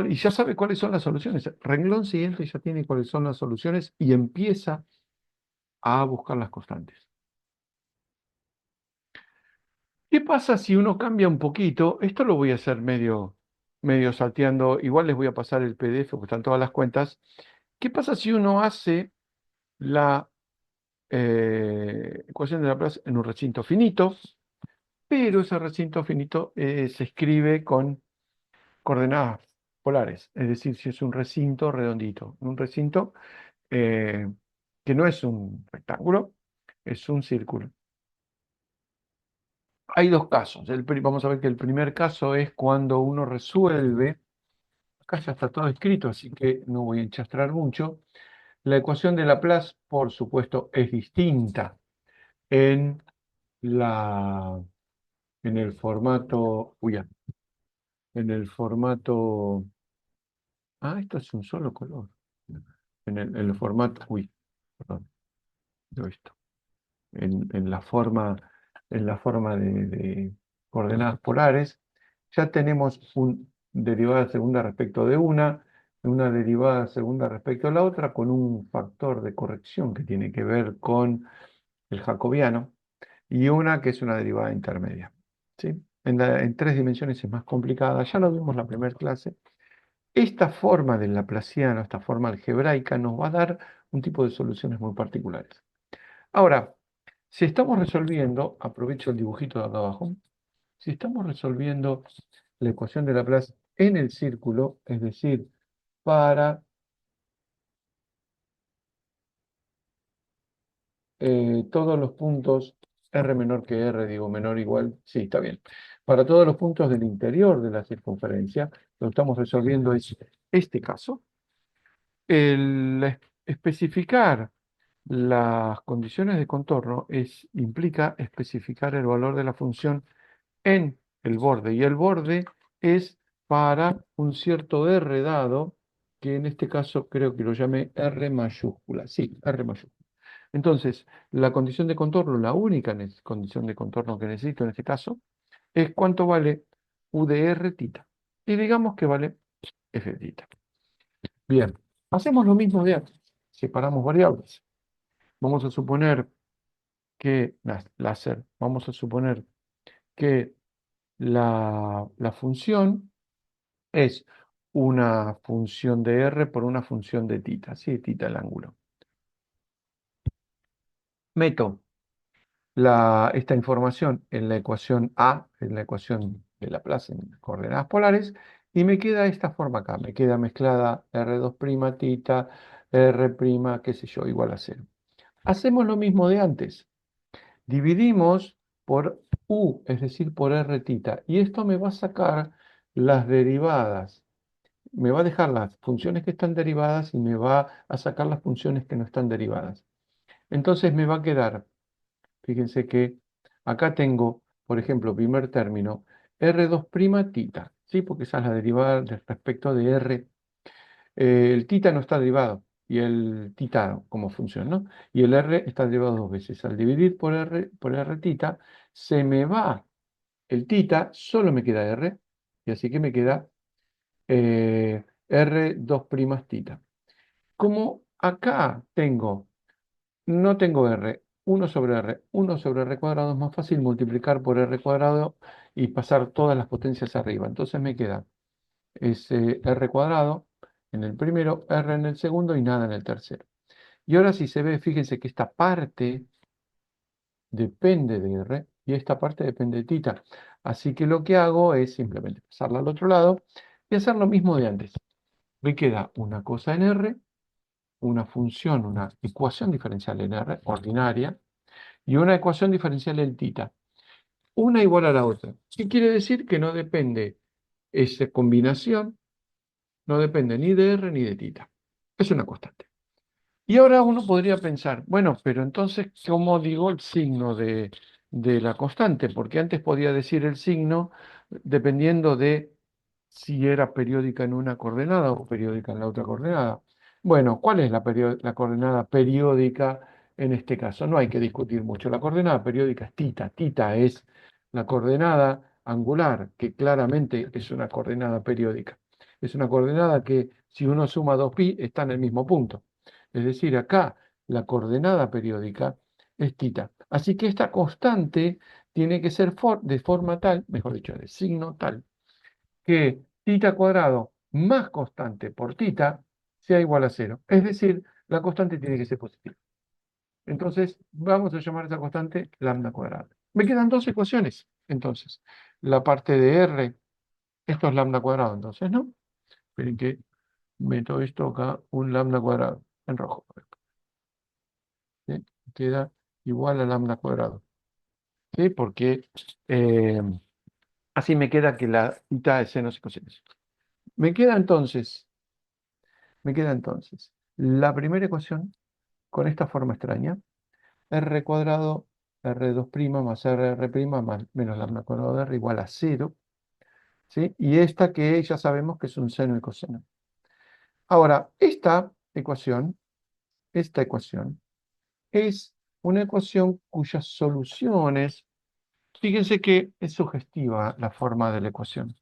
y ya sabe cuáles son las soluciones. Renglón siguiente ya tiene cuáles son las soluciones y empieza a buscar las constantes. ¿Qué pasa si uno cambia un poquito? Esto lo voy a hacer medio salteando. Igual les voy a pasar el PDF porque están todas las cuentas. ¿Qué pasa si uno hace la ecuación de Laplace en un recinto finito? Pero ese recinto finito se escribe con coordenadas polares. Es decir, si es un recinto redondito. Un recinto eh, que no es un rectángulo, es un círculo. Hay dos casos. Vamos a ver que el primer caso es cuando uno resuelve, acá ya está todo escrito, así que no voy a enchastrar mucho. La ecuación de Laplace, por supuesto, es distinta en la, en el formato, en el formato, esto es un solo color. En el formato, perdón, yo esto. En la forma de coordenadas polares, ya tenemos un derivada segunda respecto de una derivada segunda respecto a la otra, con un factor de corrección que tiene que ver con el jacobiano, y una que es una derivada intermedia. ¿Sí? En tres dimensiones es más complicada, ya lo vimos en la primera clase. Esta forma del laplaciano, esta forma algebraica, nos va a dar un tipo de soluciones muy particulares. Ahora, si estamos resolviendo, aprovecho el dibujito de acá abajo, si estamos resolviendo la ecuación de Laplace en el círculo, es decir, para todos los puntos r menor que r, digo menor o igual, sí, está bien. Para todos los puntos del interior de la circunferencia, lo que estamos resolviendo es este caso. Especificar las condiciones de contorno implica especificar el valor de la función en el borde. Y el borde es para un cierto R dado, que en este caso creo que lo llamé R mayúscula. Sí, R mayúscula. Entonces, la condición de contorno, la única condición de contorno que necesito en este caso, es cuánto vale U de R tita. Y digamos que vale F de tita. Bien, hacemos lo mismo de antes. Separamos variables. Vamos a suponer que, láser, vamos a suponer que la función es una función de R por una función de tita, ¿sí? Tita el ángulo. Meto esta información en la ecuación A, en la ecuación de Laplace en coordenadas polares, y me queda esta forma acá, me queda mezclada R2' tita, R', qué sé yo, igual a 0. Hacemos lo mismo de antes. Dividimos por U, es decir, por R tita, y esto me va a sacar las derivadas. Me va a dejar las funciones que están derivadas y me va a sacar las funciones que no están derivadas. Entonces me va a quedar, fíjense que acá tengo, por ejemplo, primer término, R2' tita, ¿sí? Porque esa es la derivada respecto de R. El tita no está derivado, y el tita como función, ¿no? Y el R está derivado dos veces. Al dividir por R tita, se me va el tita, solo me queda R, y así que me queda R2' tita. Como acá no tengo R, 1 sobre R cuadrado, es más fácil multiplicar por R cuadrado y pasar todas las potencias arriba. Entonces me queda ese R cuadrado en el primero, R en el segundo y nada en el tercero. Y ahora si se ve, fíjense que esta parte depende de R y esta parte depende de tita. Así que lo que hago es simplemente pasarla al otro lado y hacer lo mismo de antes. Me queda una cosa en R, una función, una ecuación diferencial en R, ordinaria, y una ecuación diferencial en tita. Una igual a la otra. ¿Qué quiere decir? Que no depende esa combinación, no depende ni de R ni de tita. Es una constante. Y ahora uno podría pensar, bueno, pero entonces, ¿cómo digo el signo de de la constante, porque antes podía decir el signo dependiendo de si era periódica en una coordenada o periódica en la otra coordenada. Bueno, ¿cuál es la coordenada periódica en este caso? No hay que discutir mucho. La coordenada periódica es tita. Tita es la coordenada angular, que claramente es una coordenada periódica. Es una coordenada que si uno suma 2pi está en el mismo punto. Es decir, acá la coordenada periódica es tita. Así que esta constante tiene que ser de forma tal, mejor dicho, de signo tal, que tita cuadrado más constante por tita sea igual a cero. Es decir, la constante tiene que ser positiva. Entonces, vamos a llamar a esa constante lambda cuadrada. Me quedan dos ecuaciones. Entonces, la parte de R, esto es lambda cuadrado, entonces, ¿no? Esperen que meto esto acá, un lambda cuadrado, en rojo. ¿Sí? Queda igual a lambda cuadrado. ¿Sí? Porque eh, así me queda que la tita es senos y cosinos. Me queda entonces, me queda entonces la primera ecuación con esta forma extraña, r cuadrado r2' más rr' más menos lambda cuadrado de r igual a 0, ¿sí? Y esta que ya sabemos que es un seno y coseno. Ahora, esta ecuación es una ecuación cuyas soluciones, fíjense que es sugestiva la forma de la ecuación,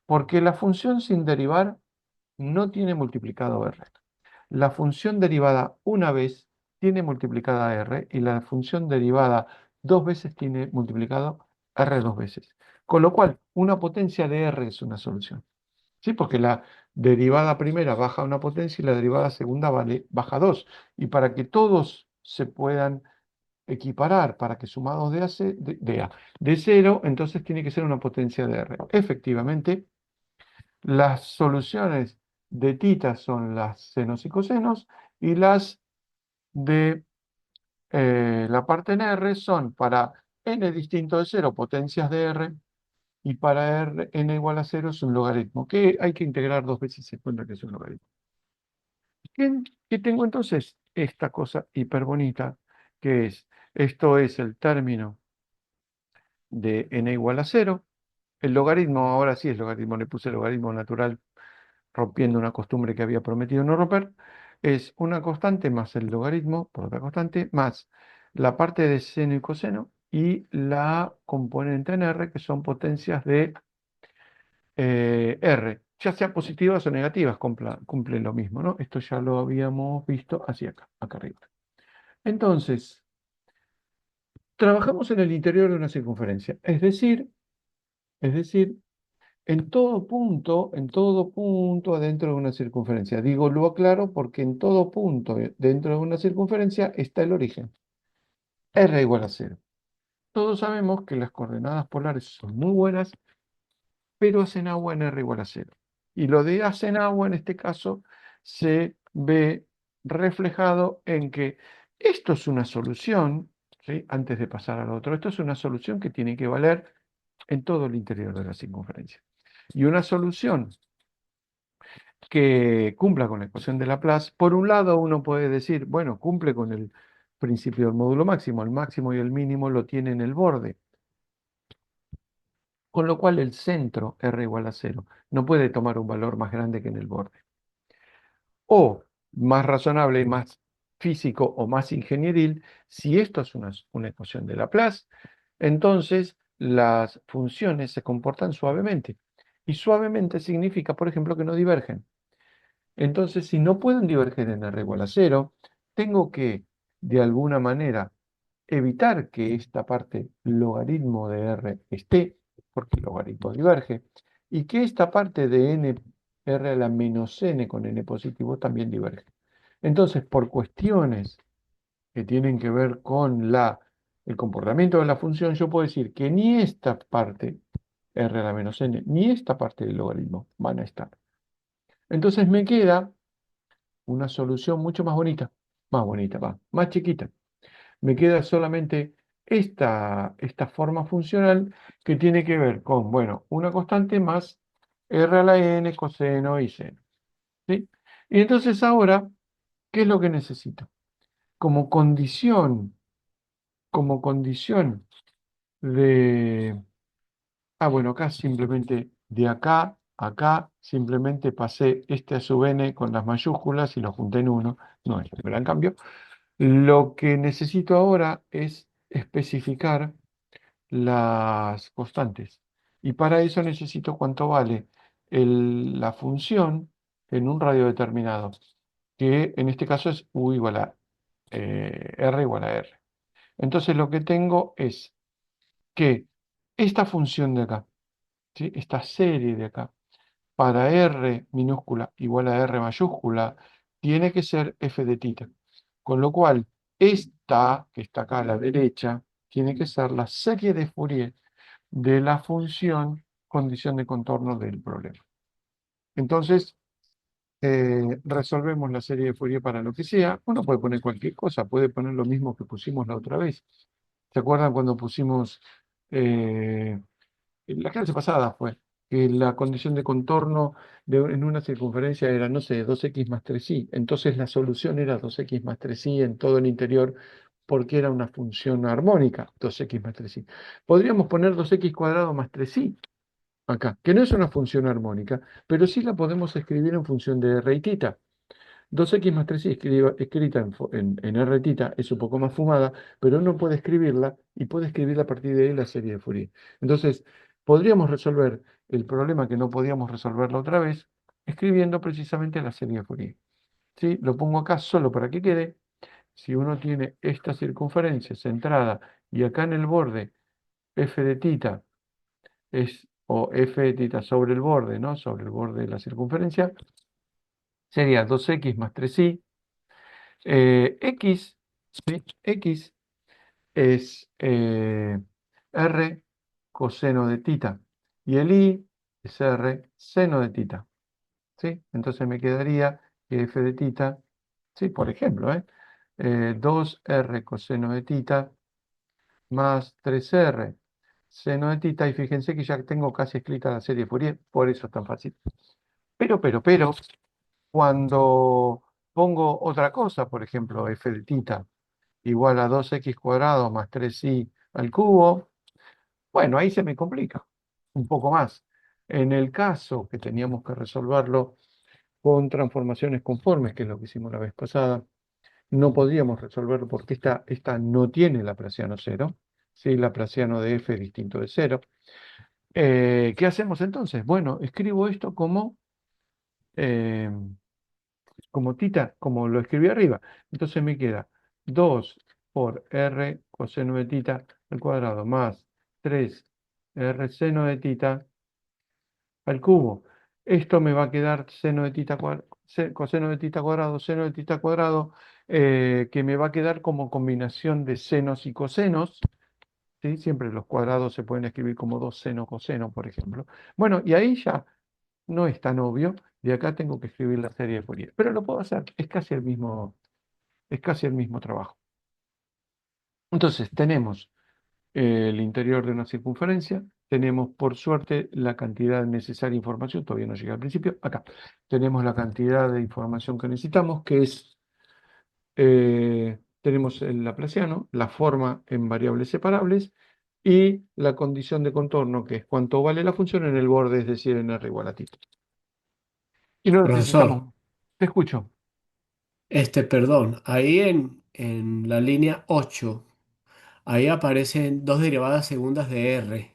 porque la función sin derivar no tiene multiplicado r. La función derivada una vez tiene multiplicada r y la función derivada dos veces tiene multiplicado r dos veces. Con lo cual, una potencia de r es una solución. ¿Sí? Porque la derivada primera baja una potencia y la derivada segunda baja dos. Y para que todos se puedan equiparar, para que sumados de cero, entonces tiene que ser una potencia de r. Efectivamente, las soluciones de tita son las senos y cosenos y las de la parte en R son para n distinto de cero potencias de R y para R, n igual a cero es un logaritmo que hay que integrar dos veces y se encuentra que es un logaritmo. ¿Qué tengo entonces? Esta cosa hiper bonita que es, esto es el término de n igual a cero. El logaritmo, ahora sí es logaritmo, le puse logaritmo natural rompiendo una costumbre que había prometido no romper, es una constante más el logaritmo por otra constante, más la parte de seno y coseno y la componente en R, que son potencias de R, ya sean positivas o negativas, cumplen lo mismo, ¿no? Esto ya lo habíamos visto hacia acá, acá arriba. Entonces, trabajamos en el interior de una circunferencia, es decir, en todo punto adentro de una circunferencia. Digo, lo aclaro porque en todo punto dentro de una circunferencia está el origen. R igual a cero. Todos sabemos que las coordenadas polares son muy buenas, pero hacen agua en R igual a cero. Y lo de hacen agua en este caso se ve reflejado en que esto es una solución, ¿sí? Antes de pasar al otro, esto es una solución que tiene que valer en todo el interior de la circunferencia. Y una solución que cumpla con la ecuación de Laplace, por un lado uno puede decir, bueno, cumple con el principio del módulo máximo, el máximo y el mínimo lo tiene en el borde, con lo cual el centro, R igual a cero, no puede tomar un valor más grande que en el borde. O, más razonable y más físico o más ingenieril, si esto es una ecuación de Laplace, entonces las funciones se comportan suavemente. Y suavemente significa, por ejemplo, que no divergen. Entonces, si no pueden diverger en R igual a cero, tengo que, de alguna manera, evitar que esta parte logaritmo de R esté, porque el logaritmo diverge, y que esta parte de n, R a la menos n con n positivo también diverge. Entonces, por cuestiones que tienen que ver con el comportamiento de la función, yo puedo decir que ni esta parte, R a la menos n, ni esta parte del logaritmo van a estar. Entonces me queda una solución mucho más bonita, más chiquita. Me queda solamente esta forma funcional que tiene que ver con, bueno, una constante más r a la n coseno y seno. ¿Sí? Y entonces ahora, ¿qué es lo que necesito? Como condición de... Ah, bueno, acá simplemente de acá a acá, simplemente pasé este a sub n con las mayúsculas y lo junté en uno. No es un gran cambio. Lo que necesito ahora es especificar las constantes. Y para eso necesito cuánto vale la función en un radio determinado, que en este caso es u igual a r igual a r. Entonces lo que tengo es que esta función de acá, ¿sí? Esta serie de acá, para r minúscula igual a r mayúscula, tiene que ser f de tita. Con lo cual, esta, que está acá a la derecha, tiene que ser la serie de Fourier de la función condición de contorno del problema. Entonces, resolvemos la serie de Fourier para lo que sea. Uno puede poner cualquier cosa, puede poner lo mismo que pusimos la otra vez. ¿Se acuerdan cuando pusimos, en la clase pasada fue, que la condición de contorno en una circunferencia era, no sé, 2x más 3y? Entonces la solución era 2x más 3y en todo el interior porque era una función armónica, 2x más 3y. Podríamos poner 2x cuadrado más 3y acá, que no es una función armónica, pero sí la podemos escribir en función de r y tita. 2x más 3y escrita en r tita es un poco más fumada, pero uno puede escribirla y puede escribir a partir de ahí la serie de Fourier. Entonces, podríamos resolver el problema que no podíamos resolver la otra vez escribiendo precisamente la serie de Fourier. ¿Sí? Lo pongo acá solo para que quede. Si uno tiene esta circunferencia centrada y acá en el borde f de tita o f de tita sobre el borde, ¿no? Sobre el borde de la circunferencia, sería 2x más 3y. X, ¿sí? X es R coseno de tita y el Y es R seno de tita, ¿sí? Entonces me quedaría que f de tita, ¿sí? Por ejemplo, 2R coseno de tita más 3R seno de tita, y fíjense que ya tengo casi escrita la serie Fourier, por eso es tan fácil. Pero, cuando pongo otra cosa, por ejemplo, f de tita igual a 2x cuadrado más 3y al cubo, bueno, ahí se me complica un poco más. En el caso que teníamos que resolverlo con transformaciones conformes, que es lo que hicimos la vez pasada, no podríamos resolverlo porque esta no tiene Laplaciano cero, ¿sí? Laplaciano de f es distinto de cero. ¿Qué hacemos entonces? Bueno, escribo esto eh, como tita, como lo escribí arriba. Entonces me queda 2 por r coseno de tita al cuadrado más 3 r seno de tita al cubo. Esto me va a quedar seno de tita, coseno de tita cuadrado, seno de tita cuadrado, que me va a quedar como combinación de senos y cosenos. ¿Sí? Siempre los cuadrados se pueden escribir como 2 seno coseno, por ejemplo. Bueno, y ahí ya no es tan obvio. De acá tengo que escribir la serie de Fourier. Pero lo puedo hacer, es casi el mismo trabajo. Entonces, tenemos el interior de una circunferencia, tenemos por suerte la cantidad necesaria de información, todavía no llega al principio, acá tenemos la cantidad de información que necesitamos, que es, tenemos el laplaciano, la forma en variables separables y la condición de contorno, que es cuánto vale la función en el borde, es decir, en R igual a ti. Y no Profesor, necesitamos, te escucho, perdón, ahí en la línea 8 ahí aparecen dos derivadas segundas de R.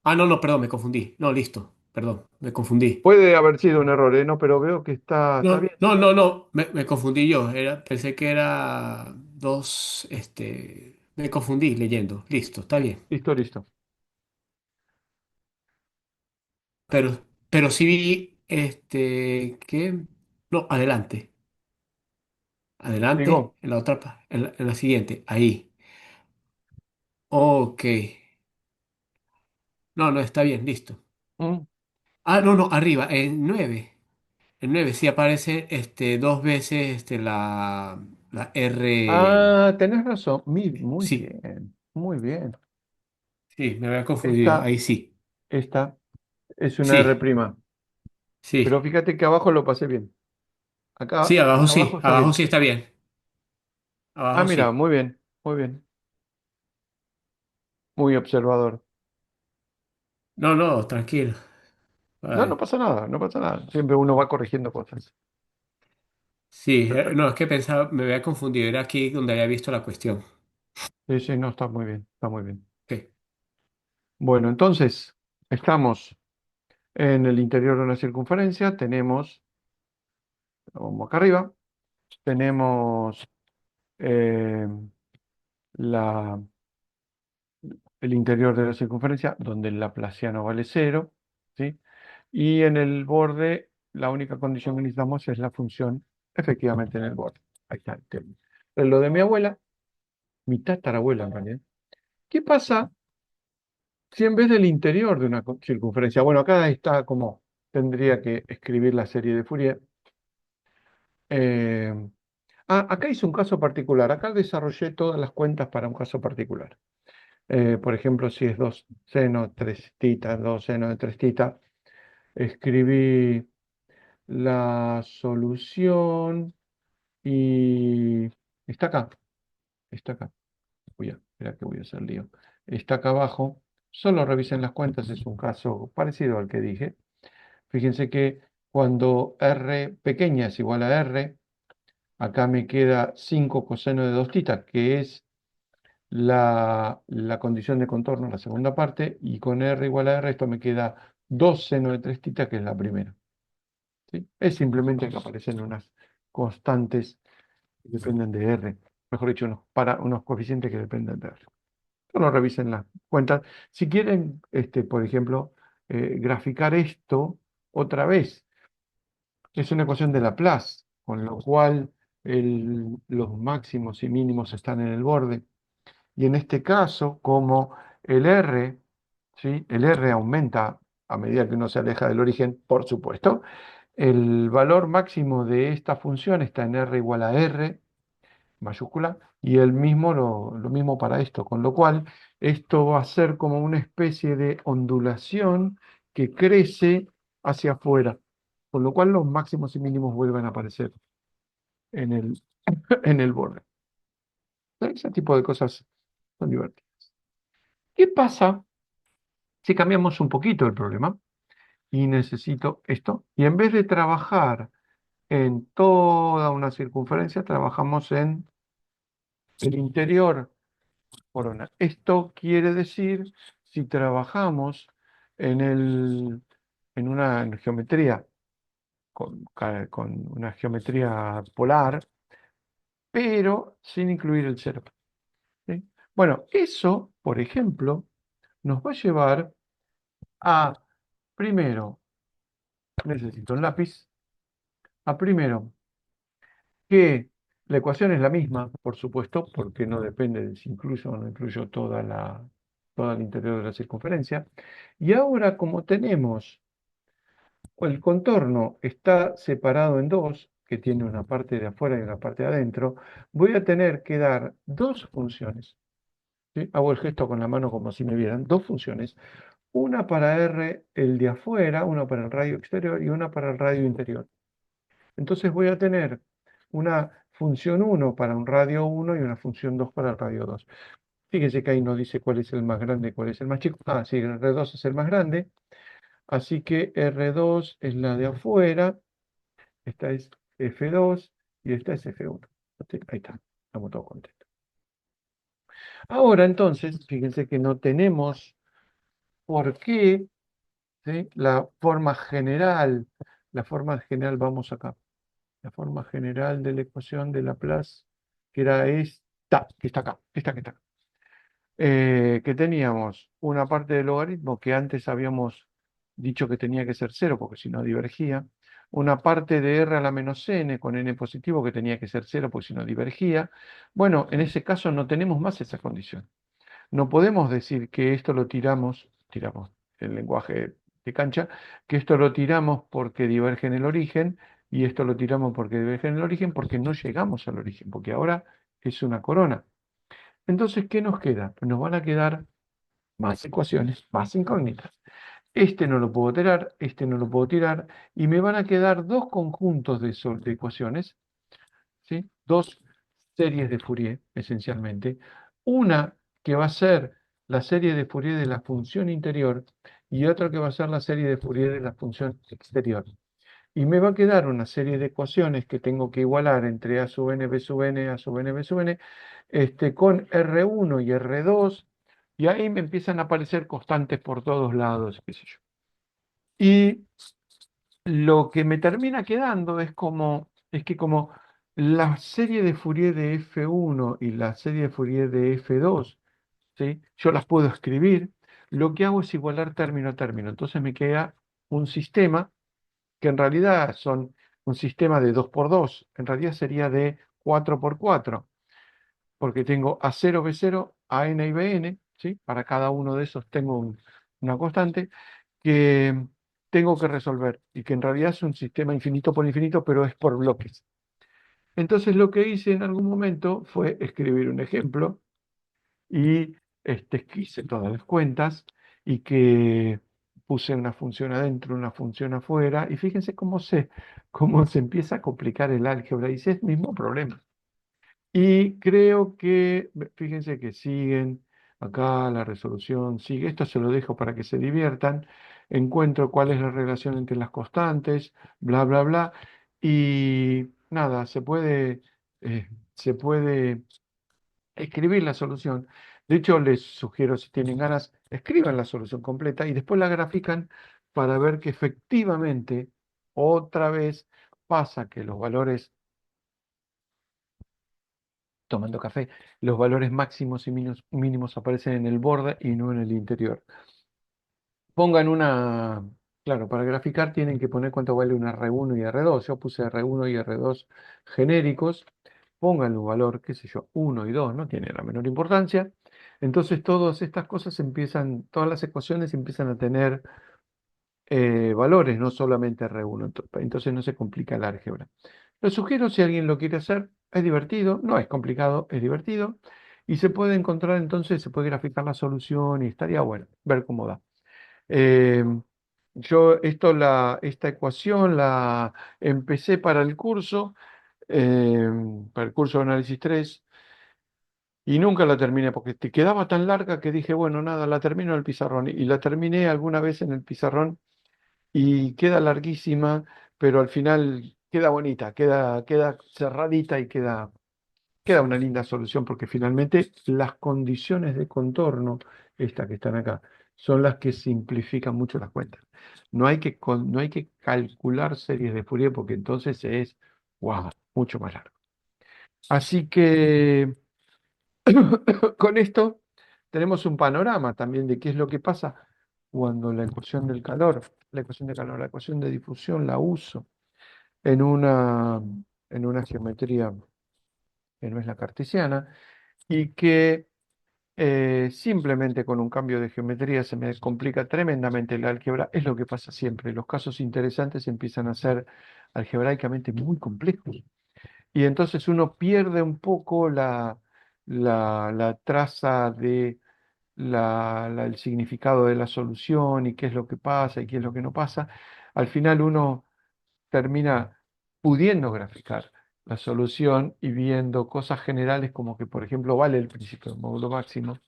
Ah, no, no, perdón, me confundí. No, listo, perdón, me confundí. puede haber sido un error, ¿no? Pero veo que está No, bien, no, no, no, me confundí yo. Pensé que era dos, me confundí leyendo. Listo, está bien. listo, listo. Pero sí vi, ¿qué? No, adelante, adelante, Digo, en la otra, en la siguiente, ahí. Ok. No, no, está bien, listo. ¿mm? Ah, no, no, arriba, en 9. En 9 sí aparece dos veces la R. Ah, tenés razón. Muy Sí, bien, muy bien. sí, me había confundido. Esta, Ahí sí. esta es una R Sí, prima. Pero sí. fíjate que abajo lo pasé bien. Sí, Acá, abajo está abajo bien. sí está bien. Ah, Abajo mira, sí. muy bien, muy bien. muy observador. No, no, tranquilo. No, no Ay. pasa nada, no pasa nada. Siempre uno va corrigiendo cosas. Sí, no, Perfecto. es que pensaba, me había confundido, era aquí donde había visto la cuestión. Sí, sí, no, está muy bien, está muy bien. Ok. Bueno, entonces, estamos en el interior de una circunferencia, tenemos, vamos acá arriba, tenemos eh, la, el interior de la circunferencia, donde el laplaciano vale cero, ¿sí? Y en el borde, la única condición que necesitamos es la función efectivamente en el borde. Ahí está el tema. Lo de mi abuela, mi tatarabuela en realidad. ¿Qué pasa si en vez del interior de una circunferencia, bueno, acá está como tendría que escribir la serie de Fourier. eh, acá hice un caso particular, acá desarrollé todas las cuentas para un caso particular. Por ejemplo, si es 2 seno 3 tita, 2 seno de 3 tita, escribí la solución y está acá, está acá. Espera que voy a hacer lío. Está acá abajo. Solo revisen las cuentas, es un caso parecido al que dije. Fíjense que cuando r pequeña es igual a r, acá me queda 5 coseno de 2 tita, que es la condición de contorno, la segunda parte, y con r igual a r, esto me queda 2 seno de 3 tita, que es la primera. ¿Sí? Es simplemente que aparecen unas constantes que dependen de r, mejor dicho, unos coeficientes que dependen de r. Solo revisen las cuentas. Si quieren, por ejemplo, graficar esto otra vez, es una ecuación de Laplace, con lo cual los máximos y mínimos están en el borde. Y en este caso, como el R, ¿sí? El R aumenta a medida que uno se aleja del origen, por supuesto, el valor máximo de esta función está en R igual a R mayúscula, y lo mismo para esto, con lo cual esto va a ser como una especie de ondulación que crece hacia afuera, con lo cual los máximos y mínimos vuelven a aparecer en el, en el borde. Ese tipo de cosas son divertidas. ¿Qué pasa si cambiamos un poquito el problema y necesito esto? Y en vez de trabajar en toda una circunferencia, trabajamos en el interior corona. Esto quiere decir, si trabajamos en una geometría con una geometría polar, pero sin incluir el cero. ¿Sí? Bueno, eso, por ejemplo, nos va a llevar a, primero, necesito un lápiz, a primero, que la ecuación es la misma, por supuesto, porque no depende de si incluyo o no incluyo todo el interior de la circunferencia. Y ahora, como tenemos el contorno está separado en dos, que tiene una parte de afuera y una parte de adentro, voy a tener que dar dos funciones. ¿Sí? Hago el gesto con la mano como si me vieran, dos funciones. Una para R, el de afuera, una para el radio exterior y una para el radio interior. Entonces voy a tener una función uno para un radio 1 y una función 2 para el radio 2. Fíjense que ahí no dice cuál es el más grande y cuál es el más chico. Ah, sí, el R2 es el más grande. Así que R2 es la de afuera, esta es F2 y esta es F1. Ahí está, estamos todos contentos. Ahora entonces, fíjense que no tenemos por qué, ¿sí? La forma general, vamos acá. La forma general de la ecuación de Laplace, que era esta, que está acá, esta que está acá. Que teníamos una parte del logaritmo que antes habíamos dicho que tenía que ser cero, porque si no divergía, una parte de r a la menos n con n positivo que tenía que ser cero, porque si no divergía. Bueno, en ese caso no tenemos más esa condición. No podemos decir que esto lo tiramos el lenguaje de cancha, que esto lo tiramos porque diverge en el origen y esto lo tiramos porque diverge en el origen, porque no llegamos al origen, porque ahora es una corona. Entonces, ¿qué nos queda? Nos van a quedar más ecuaciones, más incógnitas. Este no lo puedo tirar, este no lo puedo tirar, y me van a quedar dos conjuntos de ecuaciones, ¿sí? Dos series de Fourier, esencialmente. Una que va a ser la serie de Fourier de la función interior y otro que va a ser la serie de Fourier de la función exterior. Y me va a quedar una serie de ecuaciones que tengo que igualar entre a sub n, b sub n, a sub n, b sub n, con R1 y R2, y ahí me empiezan a aparecer constantes por todos lados, qué sé yo. Y lo que me termina quedando es que como la serie de Fourier de F1 y la serie de Fourier de F2, ¿sí? Yo las puedo escribir, lo que hago es igualar término a término. Entonces me queda un sistema que en realidad son un sistema de 2 por 2, en realidad sería de 4 por 4, porque tengo A0, B0, AN y BN, ¿sí? Para cada uno de esos tengo una constante que tengo que resolver y que en realidad es un sistema infinito por infinito, pero es por bloques. Entonces lo que hice en algún momento fue escribir un ejemplo y hice todas las cuentas y que puse una función adentro, una función afuera, y fíjense cómo se empieza a complicar el álgebra, y es el mismo problema. Y creo que, fíjense que siguen acá, la resolución sigue, esto se lo dejo para que se diviertan, encuentro cuál es la relación entre las constantes, bla, bla, bla, y nada, se puede escribir la solución. De hecho, les sugiero, si tienen ganas, escriban la solución completa y después la grafican para ver que efectivamente, otra vez, pasa que los valores, tomando café, los valores máximos y mínimos aparecen en el borde y no en el interior. Pongan claro, para graficar tienen que poner cuánto vale un R1 y R2. Yo puse R1 y R2 genéricos. Pongan un valor, qué sé yo, 1 y 2, no tiene la menor importancia. Entonces todas estas cosas empiezan, todas las ecuaciones empiezan a tener valores, no solamente R1. Entonces no se complica el álgebra. Lo sugiero si alguien lo quiere hacer, es divertido, no es complicado, es divertido. Y se puede encontrar entonces, se puede graficar la solución y estaría bueno ver cómo da. Eh, esta ecuación la empecé eh, para el curso de análisis 3 y nunca la terminé porque te quedaba tan larga que dije, bueno, nada, la termino en el pizarrón. Y la terminé alguna vez en el pizarrón y queda larguísima, pero al final queda bonita, queda cerradita y queda una linda solución porque finalmente las condiciones de contorno, estas que están acá, son las que simplifican mucho las cuentas. No hay que calcular series de Fourier porque entonces es, wow, mucho más largo. Así que con esto tenemos un panorama también de qué es lo que pasa cuando la ecuación de difusión la uso en en una geometría que no es la cartesiana y que simplemente con un cambio de geometría se me complica tremendamente el álgebra. Es lo que pasa siempre. Los casos interesantes empiezan a ser algebraicamente muy complejos. Y entonces uno pierde un poco la traza de el significado de la solución y qué es lo que pasa y qué es lo que no pasa. Al final uno termina pudiendo graficar la solución y viendo cosas generales como que, por ejemplo, vale el principio del módulo máximo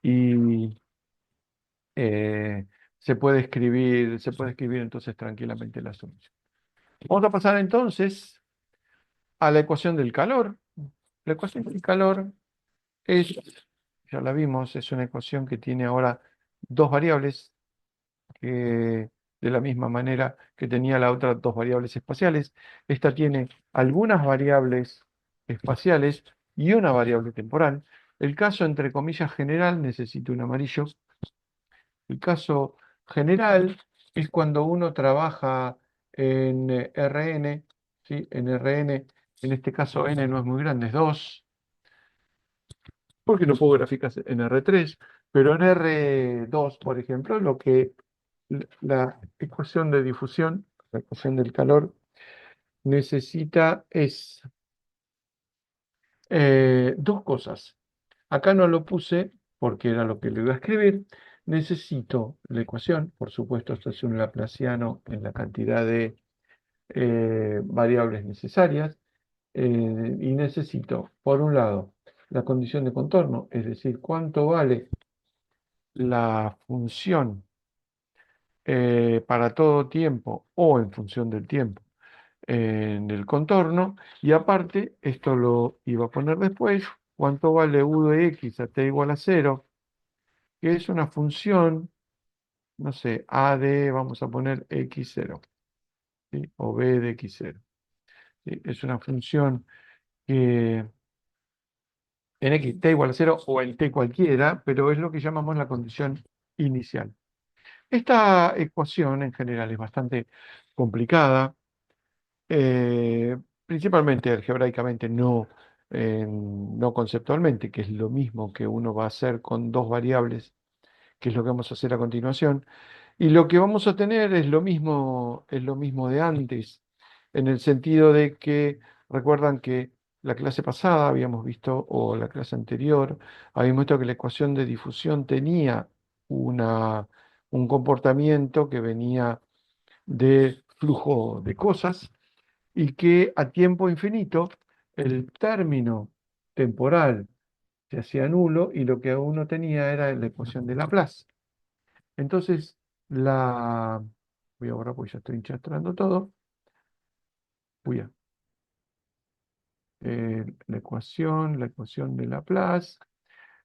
y eh, se puede escribir entonces tranquilamente la solución. Vamos a pasar entonces a la ecuación del calor. La ecuación del calor es, ya la vimos, es una ecuación que tiene ahora dos variables, que de la misma manera que tenía la otra dos variables espaciales. Esta tiene algunas variables espaciales y una variable temporal. El caso, entre comillas, general, necesito un amarillo. El caso general es cuando uno trabaja en Rn, ¿sí? En Rn, en este caso n no es muy grande, es 2, porque no puedo graficar en R3, pero en R2, por ejemplo, la ecuación de difusión, la ecuación del calor, necesita es dos cosas. Acá no lo puse porque era lo que le iba a escribir. Necesito la ecuación, por supuesto, esto es un laplaciano en la cantidad de variables necesarias. Y necesito, por un lado, la condición de contorno, es decir, cuánto vale. la función para todo tiempo o en función del tiempo en el contorno, y aparte, esto lo iba a poner después, cuánto vale u de x a t igual a cero, que es una función, no sé, a de, vamos a poner x0, ¿sí? O b de x0. ¿Sí? Es una función que en x t igual a cero o en t cualquiera, pero es lo que llamamos la condición inicial. Esta ecuación en general es bastante complicada, eh, principalmente algebraicamente, no conceptualmente, que es lo mismo que uno va a hacer con dos variables, que es lo que vamos a hacer a continuación. Y lo que vamos a tener es lo mismo de antes, en el sentido de que recuerdan que la clase pasada habíamos visto, o la clase anterior, habíamos visto que la ecuación de difusión tenía un comportamiento que venía de flujo de cosas y que a tiempo infinito el término temporal se hacía nulo y lo que uno tenía era la ecuación de Laplace. Entonces, la... voy a borrar porque ya estoy enchastrando todo. Voy a... la ecuación de Laplace.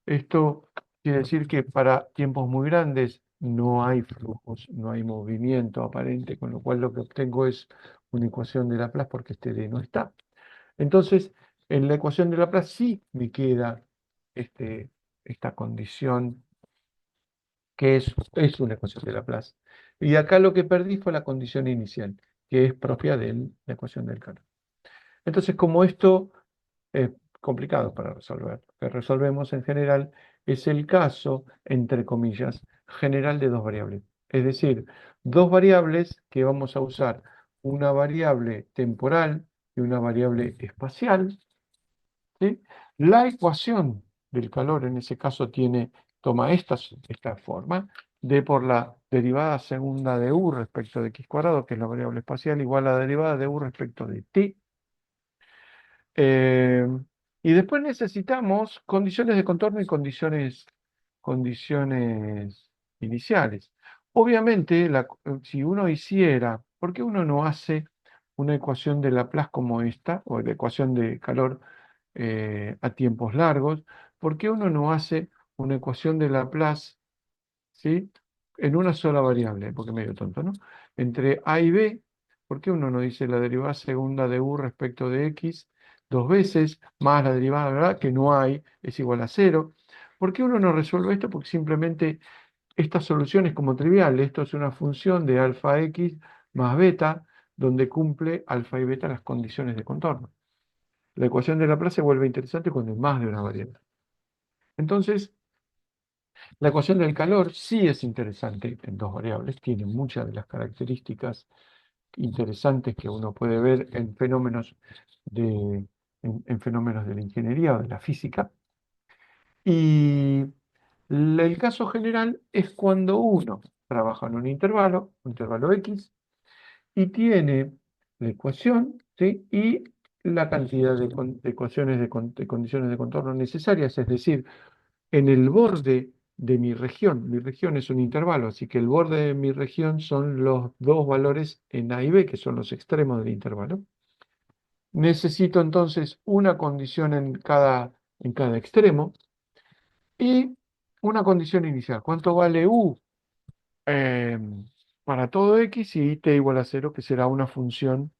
Esto quiere decir que para tiempos muy grandes no hay flujos, no hay movimiento aparente, con lo cual lo que obtengo es una ecuación de Laplace porque este D no está. Entonces, en la ecuación de Laplace sí me queda este, esta condición que es una ecuación de Laplace. Y acá lo que perdí fue la condición inicial, que es propia de la ecuación del calor. Entonces, como esto es complicado para resolver, lo que resolvemos en general es el caso, entre comillas, general de dos variables. Es decir, dos variables que vamos a usar, una variable temporal y una variable espacial. ¿Sí? La ecuación del calor en ese caso toma esta forma, d por la derivada segunda de u respecto de x cuadrado, que es la variable espacial, igual a la derivada de u respecto de t. Eh, y después necesitamos condiciones de contorno y condiciones iniciales. Obviamente, si uno hiciera, ¿por qué uno no hace una ecuación de Laplace como esta, o la ecuación de calor a tiempos largos? ¿Por qué uno no hace una ecuación de Laplace, ¿sí? En una sola variable? Porque es medio tonto, ¿no? Entre a y b, ¿por qué uno no dice la derivada segunda de u respecto de x dos veces, más la derivada, ¿verdad? Que no hay, es igual a cero? ¿Por qué uno no resuelve esto? Porque simplemente esta solución es como trivial. Esto es una función de alfa x más beta, donde cumple alfa y beta las condiciones de contorno. La ecuación de Laplace se vuelve interesante cuando hay más de una variable. Entonces, la ecuación del calor sí es interesante en dos variables, tiene muchas de las características interesantes que uno puede ver en fenómenos de la ingeniería o de la física. Y el caso general es cuando uno trabaja en un intervalo X, y tiene la ecuación, ¿sí? Y la cantidad de ecuaciones de condiciones de contorno necesarias, es decir, en el borde de mi región es un intervalo, así que el borde de mi región son los dos valores en A y B, que son los extremos del intervalo. Necesito entonces una condición en cada extremo y una condición inicial. ¿Cuánto vale U eh, para todo X y t igual a cero, que será una función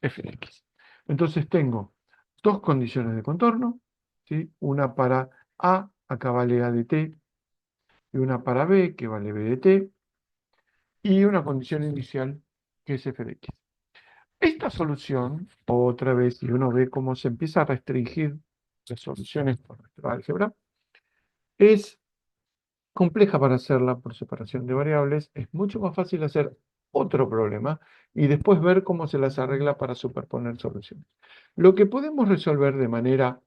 f de x? Entonces tengo dos condiciones de contorno, ¿sí? Una para A, acá vale A de t, y una para B, que vale B de t, y una condición inicial, que es f de x. Esta solución, otra vez, si uno ve cómo se empieza a restringir las soluciones por nuestra álgebra, es compleja para hacerla por separación de variables. Es mucho más fácil hacer otro problema y después ver cómo se las arregla para superponer soluciones. Lo que podemos resolver de manera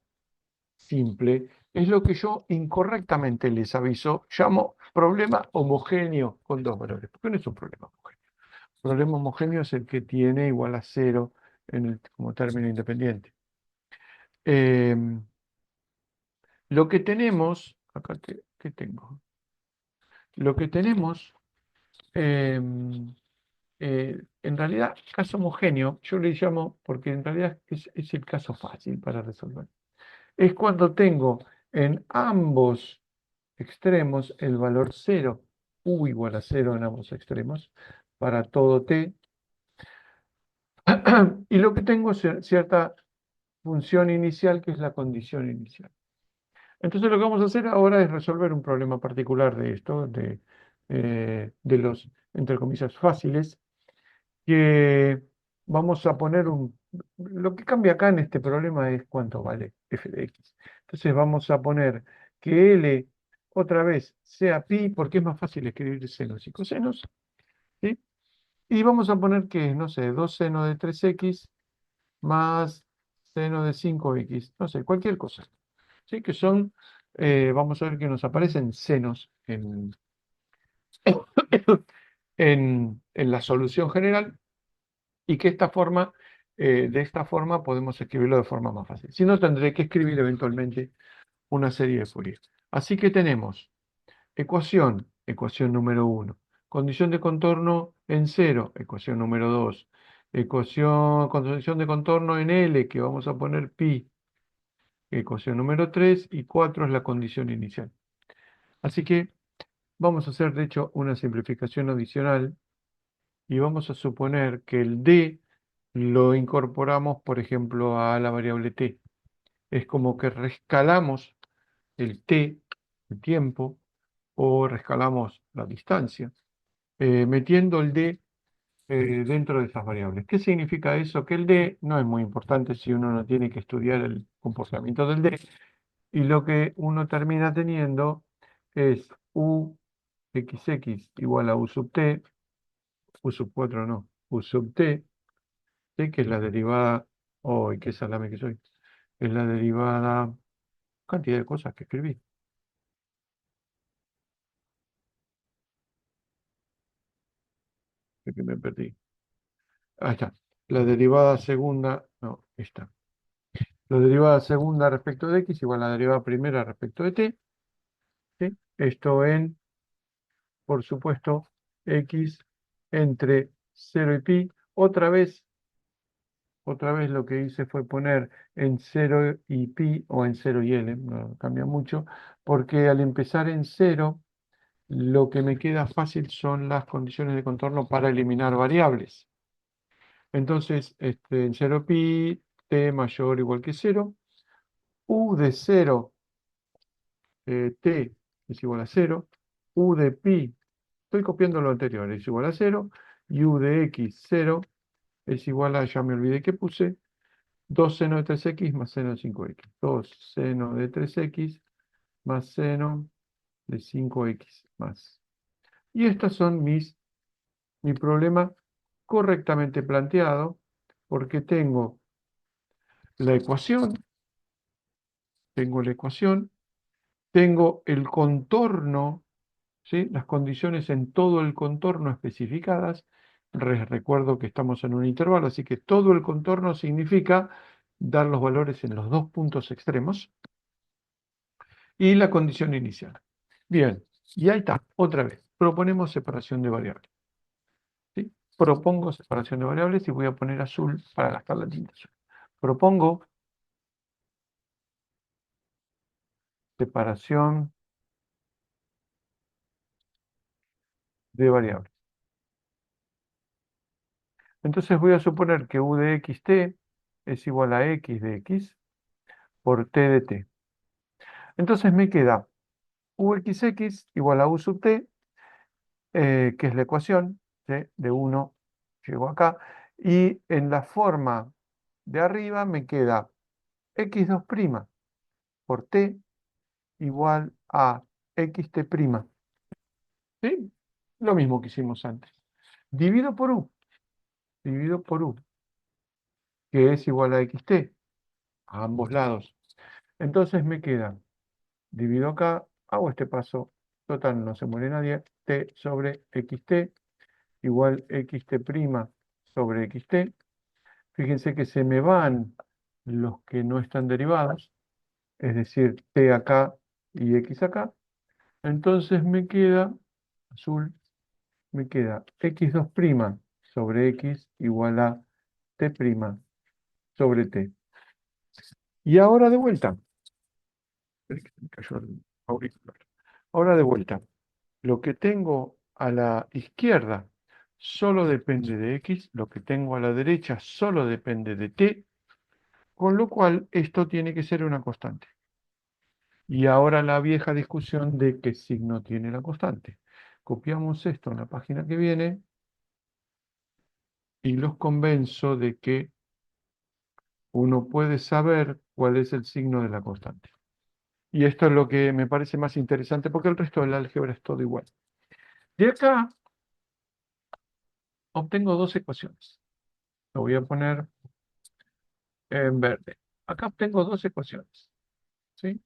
simple es lo que yo incorrectamente les aviso, llamo problema homogéneo con dos valores. ¿Por qué no es un problema homogéneo? El problema homogéneo es el que tiene igual a cero como término independiente. Lo que tenemos, acá, ¿qué tengo? lo que tenemos, en realidad, caso homogéneo, yo le llamo, porque en realidad es el caso fácil para resolver. Es cuando tengo en ambos extremos el valor cero, u igual a cero en ambos extremos, para todo t, y lo que tengo es cierta función inicial que es la condición inicial. Entonces lo que vamos a hacer ahora es resolver un problema particular de esto, de los, entre comillas, fáciles, que vamos a poner un... Lo que cambia acá en este problema es cuánto vale f de x. Entonces vamos a poner que L otra vez sea pi, porque es más fácil escribir senos y cosenos, ¿sí? Y vamos a poner que, no sé, 2 seno de 3x más seno de 5x, no sé, cualquier cosa, ¿sí? Que son, vamos a ver que nos aparecen senos en la solución general y que de esta forma podemos escribirlo de forma más fácil. Si no, tendré que escribir eventualmente una serie de Fourier. Así que tenemos ecuación número uno, condición de contorno en cero, ecuación número 2, condición de contorno en L, que vamos a poner pi, ecuación número 3 y 4 es la condición inicial. Así que vamos a hacer, de hecho, una simplificación adicional y vamos a suponer que el d lo incorporamos, por ejemplo, a la variable t. Es como que rescalamos el t, el tiempo, o rescalamos la distancia, metiendo el d dentro de esas variables. ¿Qué significa eso? Que el d no es muy importante si uno no tiene que estudiar el comportamiento del d, y lo que uno termina teniendo es u xx igual a u sub t, u sub 4 no, u sub t, ¿sí? Que es la derivada, oh, qué salame que soy, es la derivada, cantidad de cosas que escribí, de que me perdí. Ahí está. La derivada segunda, no, esta. La derivada segunda respecto de x igual a la derivada primera respecto de t, ¿sí? Esto en, por supuesto, x entre 0 y pi. Otra vez lo que hice fue poner en 0 y pi o en 0 y l, no cambia mucho, porque al empezar en 0, lo que me queda fácil son las condiciones de contorno para eliminar variables. Entonces, en 0 pi, t mayor o igual que 0, u de 0, t es igual a 0, u de pi, estoy copiando lo anterior, es igual a 0, y u de x, 0, es igual a, ya me olvidé que puse, 2 seno de 3x más seno de 5x. 2 seno de 3x más seno de 5x más. Y estos son mi problema correctamente planteado, porque la ecuación, tengo la ecuación, tengo el contorno, ¿sí? Las condiciones en todo el contorno especificadas. Recuerdo que estamos en un intervalo, así que todo el contorno significa dar los valores en los dos puntos extremos y la condición inicial. Bien, y ahí está, otra vez. Proponemos separación de variables, ¿sí? Propongo separación de variables y voy a poner azul para gastar la tinta azul. Propongo separación de variables. Entonces voy a suponer que u de xt es igual a x de x por t de t. Entonces me queda uxx igual a u sub t, que es la ecuación, ¿sí? De 1 llego acá, y en la forma de arriba me queda x2' por t igual a xt', ¿sí? Lo mismo que hicimos antes. Divido por u, que es igual a xt, a ambos lados. Entonces me queda, divido acá, hago este paso, total, no se muere nadie, t sobre xt igual xt' sobre xt. Fíjense que se me van los que no están derivados, es decir, t acá y x acá. Entonces me queda azul, me queda x2' sobre x igual a t' sobre t. Y ahora de vuelta, espera que se me cayó el auricular. Ahora de vuelta, lo que tengo a la izquierda solo depende de x, lo que tengo a la derecha solo depende de t, con lo cual esto tiene que ser una constante. Y ahora la vieja discusión de qué signo tiene la constante. Copiamos esto en la página que viene y los convenzo de que uno puede saber cuál es el signo de la constante. Y esto es lo que me parece más interesante porque el resto del álgebra es todo igual. De acá obtengo dos ecuaciones. Lo voy a poner en verde. Acá obtengo dos ecuaciones. ¿Sí?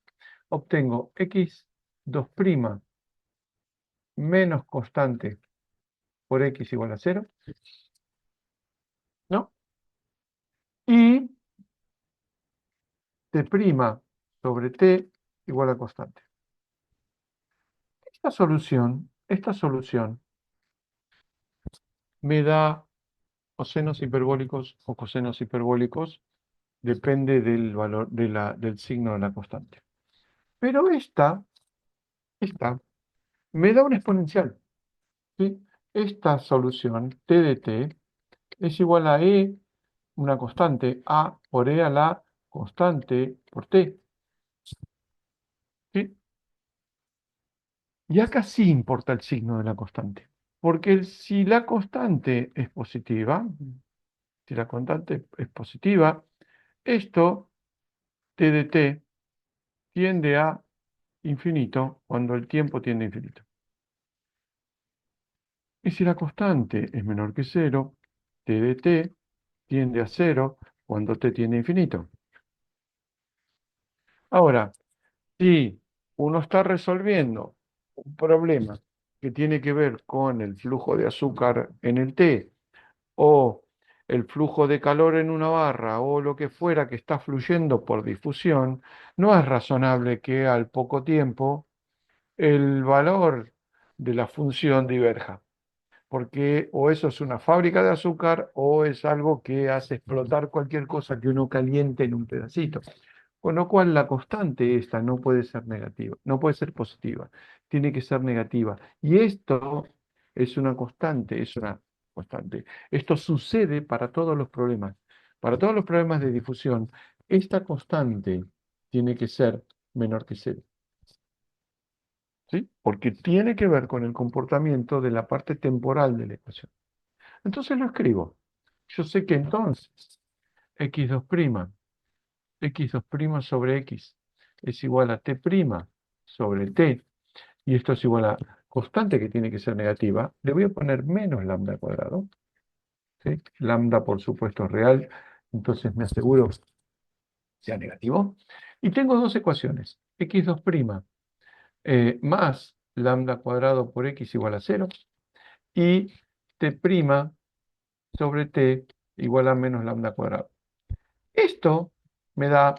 Obtengo x2' menos constante por x igual a 0, ¿no? Y t' sobre t igual a constante. Esta solución me da o senos hiperbólicos o cosenos hiperbólicos, depende del valor del signo de la constante. Pero esta me da una exponencial, ¿sí? Esta solución, t de t, es igual a e, una constante, a por e a la constante por t, ¿sí? Y acá sí importa el signo de la constante, porque si la constante es positiva, si la constante es positiva, esto, t de t, tiende a infinito cuando el tiempo tiende a infinito. Y si la constante es menor que cero, t de t tiende a cero cuando t tiende a infinito. Ahora, si uno está resolviendo un problema que tiene que ver con el flujo de azúcar en el té, o el flujo de calor en una barra, o lo que fuera que está fluyendo por difusión, no es razonable que al poco tiempo el valor de la función diverja, porque o eso es una fábrica de azúcar o es algo que hace explotar cualquier cosa que uno caliente en un pedacito. Con lo cual la constante esta no puede ser negativa, no puede ser positiva, tiene que ser negativa. Y esto es una constante, es una constante. Esto sucede para todos los problemas. Para todos los problemas de difusión, esta constante tiene que ser menor que cero. ¿Sí? Porque tiene que ver con el comportamiento de la parte temporal de la ecuación. Entonces lo escribo. Yo sé que entonces x2', x2' sobre x es igual a t' sobre t, y esto es igual a constante que tiene que ser negativa, le voy a poner menos lambda al cuadrado. ¿Sí? Lambda, por supuesto, es real, entonces me aseguro que sea negativo. Y tengo dos ecuaciones, x2' más lambda cuadrado por x igual a 0, y t' sobre t igual a menos lambda cuadrado. Esto me da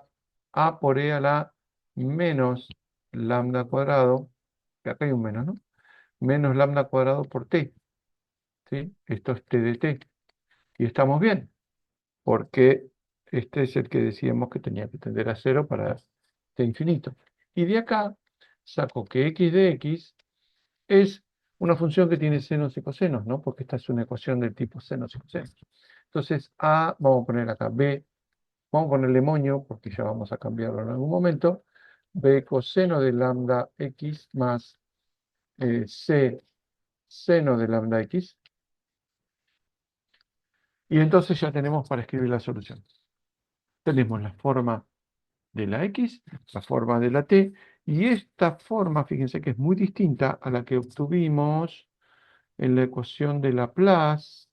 a por e a la menos lambda cuadrado, que acá hay un menos, ¿no? Menos lambda cuadrado por t, ¿sí? Esto es t de t. Y estamos bien, porque este es el que decíamos que tenía que tender a cero para t infinito. Y de acá saco que x de x es una función que tiene senos y cosenos, ¿no? Porque esta es una ecuación del tipo senos y cosenos. Entonces, A, vamos a poner acá B, vamos a ponerle moño, porque ya vamos a cambiarlo en algún momento, B coseno de lambda x más C seno de lambda x, y entonces ya tenemos para escribir la solución. Tenemos la forma de la x, la forma de la t, y esta forma, fíjense que es muy distinta a la que obtuvimos en la ecuación de Laplace.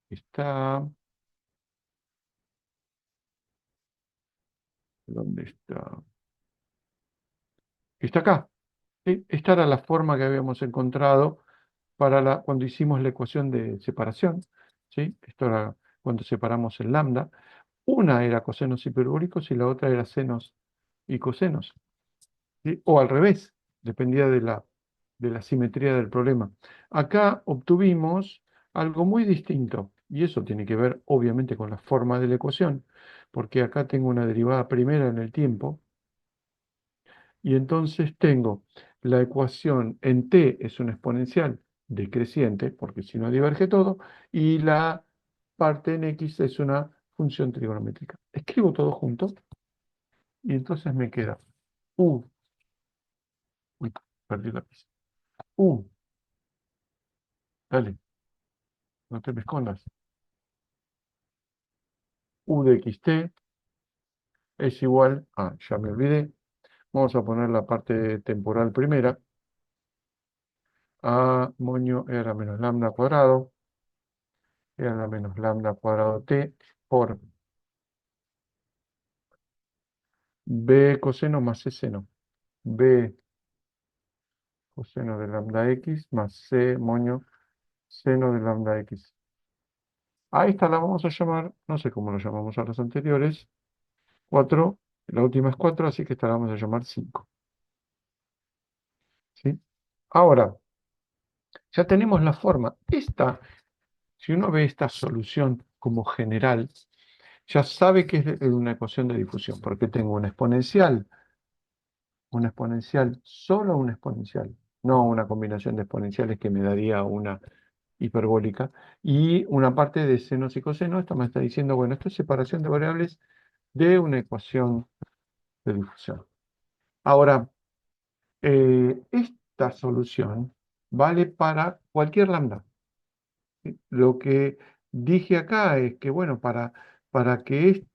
Está, ¿dónde está? Está acá. ¿Sí? Esta era la forma que habíamos encontrado para cuando hicimos la ecuación de separación. ¿Sí? Esto era cuando separamos el lambda. Una era cosenos hiperbólicos y la otra era senos y cosenos. ¿Sí? O al revés, dependía de de la simetría del problema. Acá obtuvimos algo muy distinto, y eso tiene que ver obviamente con la forma de la ecuación, porque acá tengo una derivada primera en el tiempo, y entonces tengo la ecuación en t es una exponencial decreciente, porque si no diverge todo, y la parte en x es una función trigonométrica. Escribo todo junto, y entonces me queda u, uy, perdí la pista, u, dale, no te me escondas, u de xt es igual a, ya me olvidé, vamos a poner la parte temporal primera, a moño r menos lambda cuadrado, r menos lambda cuadrado t, por b coseno más c seno, b coseno de lambda x más c moño seno de lambda x. A esta la vamos a llamar, no sé cómo lo llamamos a las anteriores, 4, la última es 4, así que esta la vamos a llamar 5. ¿Sí? Ahora, ya tenemos la forma. Esta, si uno ve esta solución como general, ya sabe que es una ecuación de difusión, porque tengo una exponencial, solo una exponencial, no una combinación de exponenciales que me daría una hiperbólica, y una parte de senos y cosenos. Esto me está diciendo, bueno, esto es separación de variables de una ecuación de difusión. Ahora, esta solución vale para cualquier lambda. ¿Sí? Lo que dije acá es que, bueno, para que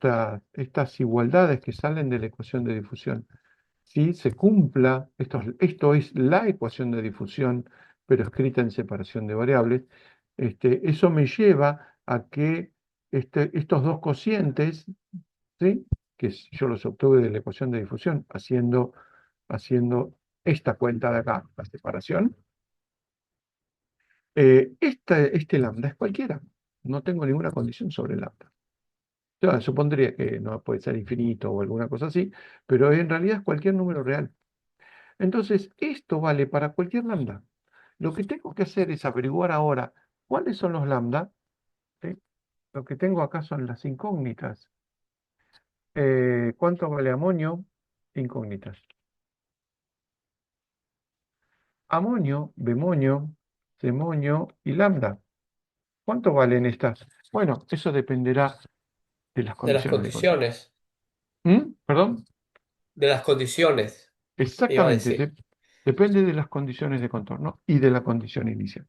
estas igualdades que salen de la ecuación de difusión, ¿sí? Se cumpla, esto es la ecuación de difusión, pero escrita en separación de variables, eso me lleva a que estos dos cocientes, ¿sí? Yo los obtuve de la ecuación de difusión haciendo esta cuenta de acá, la separación. Este lambda es cualquiera, no tengo ninguna condición sobre el lambda. Yo supondría que no puede ser infinito o alguna cosa así, pero en realidad es cualquier número real. Entonces, esto vale para cualquier lambda. Lo que tengo que hacer es averiguar ahora cuáles son los lambda. ¿Sí? Lo que tengo acá son las incógnitas. ¿Cuánto vale amonio? Incógnitas. Amonio, bemonio, semonio y lambda. ¿Cuánto valen estas? Bueno, eso dependerá de las De las condiciones de control. condiciones, ¿Perdón? de las condiciones, iba a Exactamente, decir. depende de las condiciones de contorno y de la condición inicial.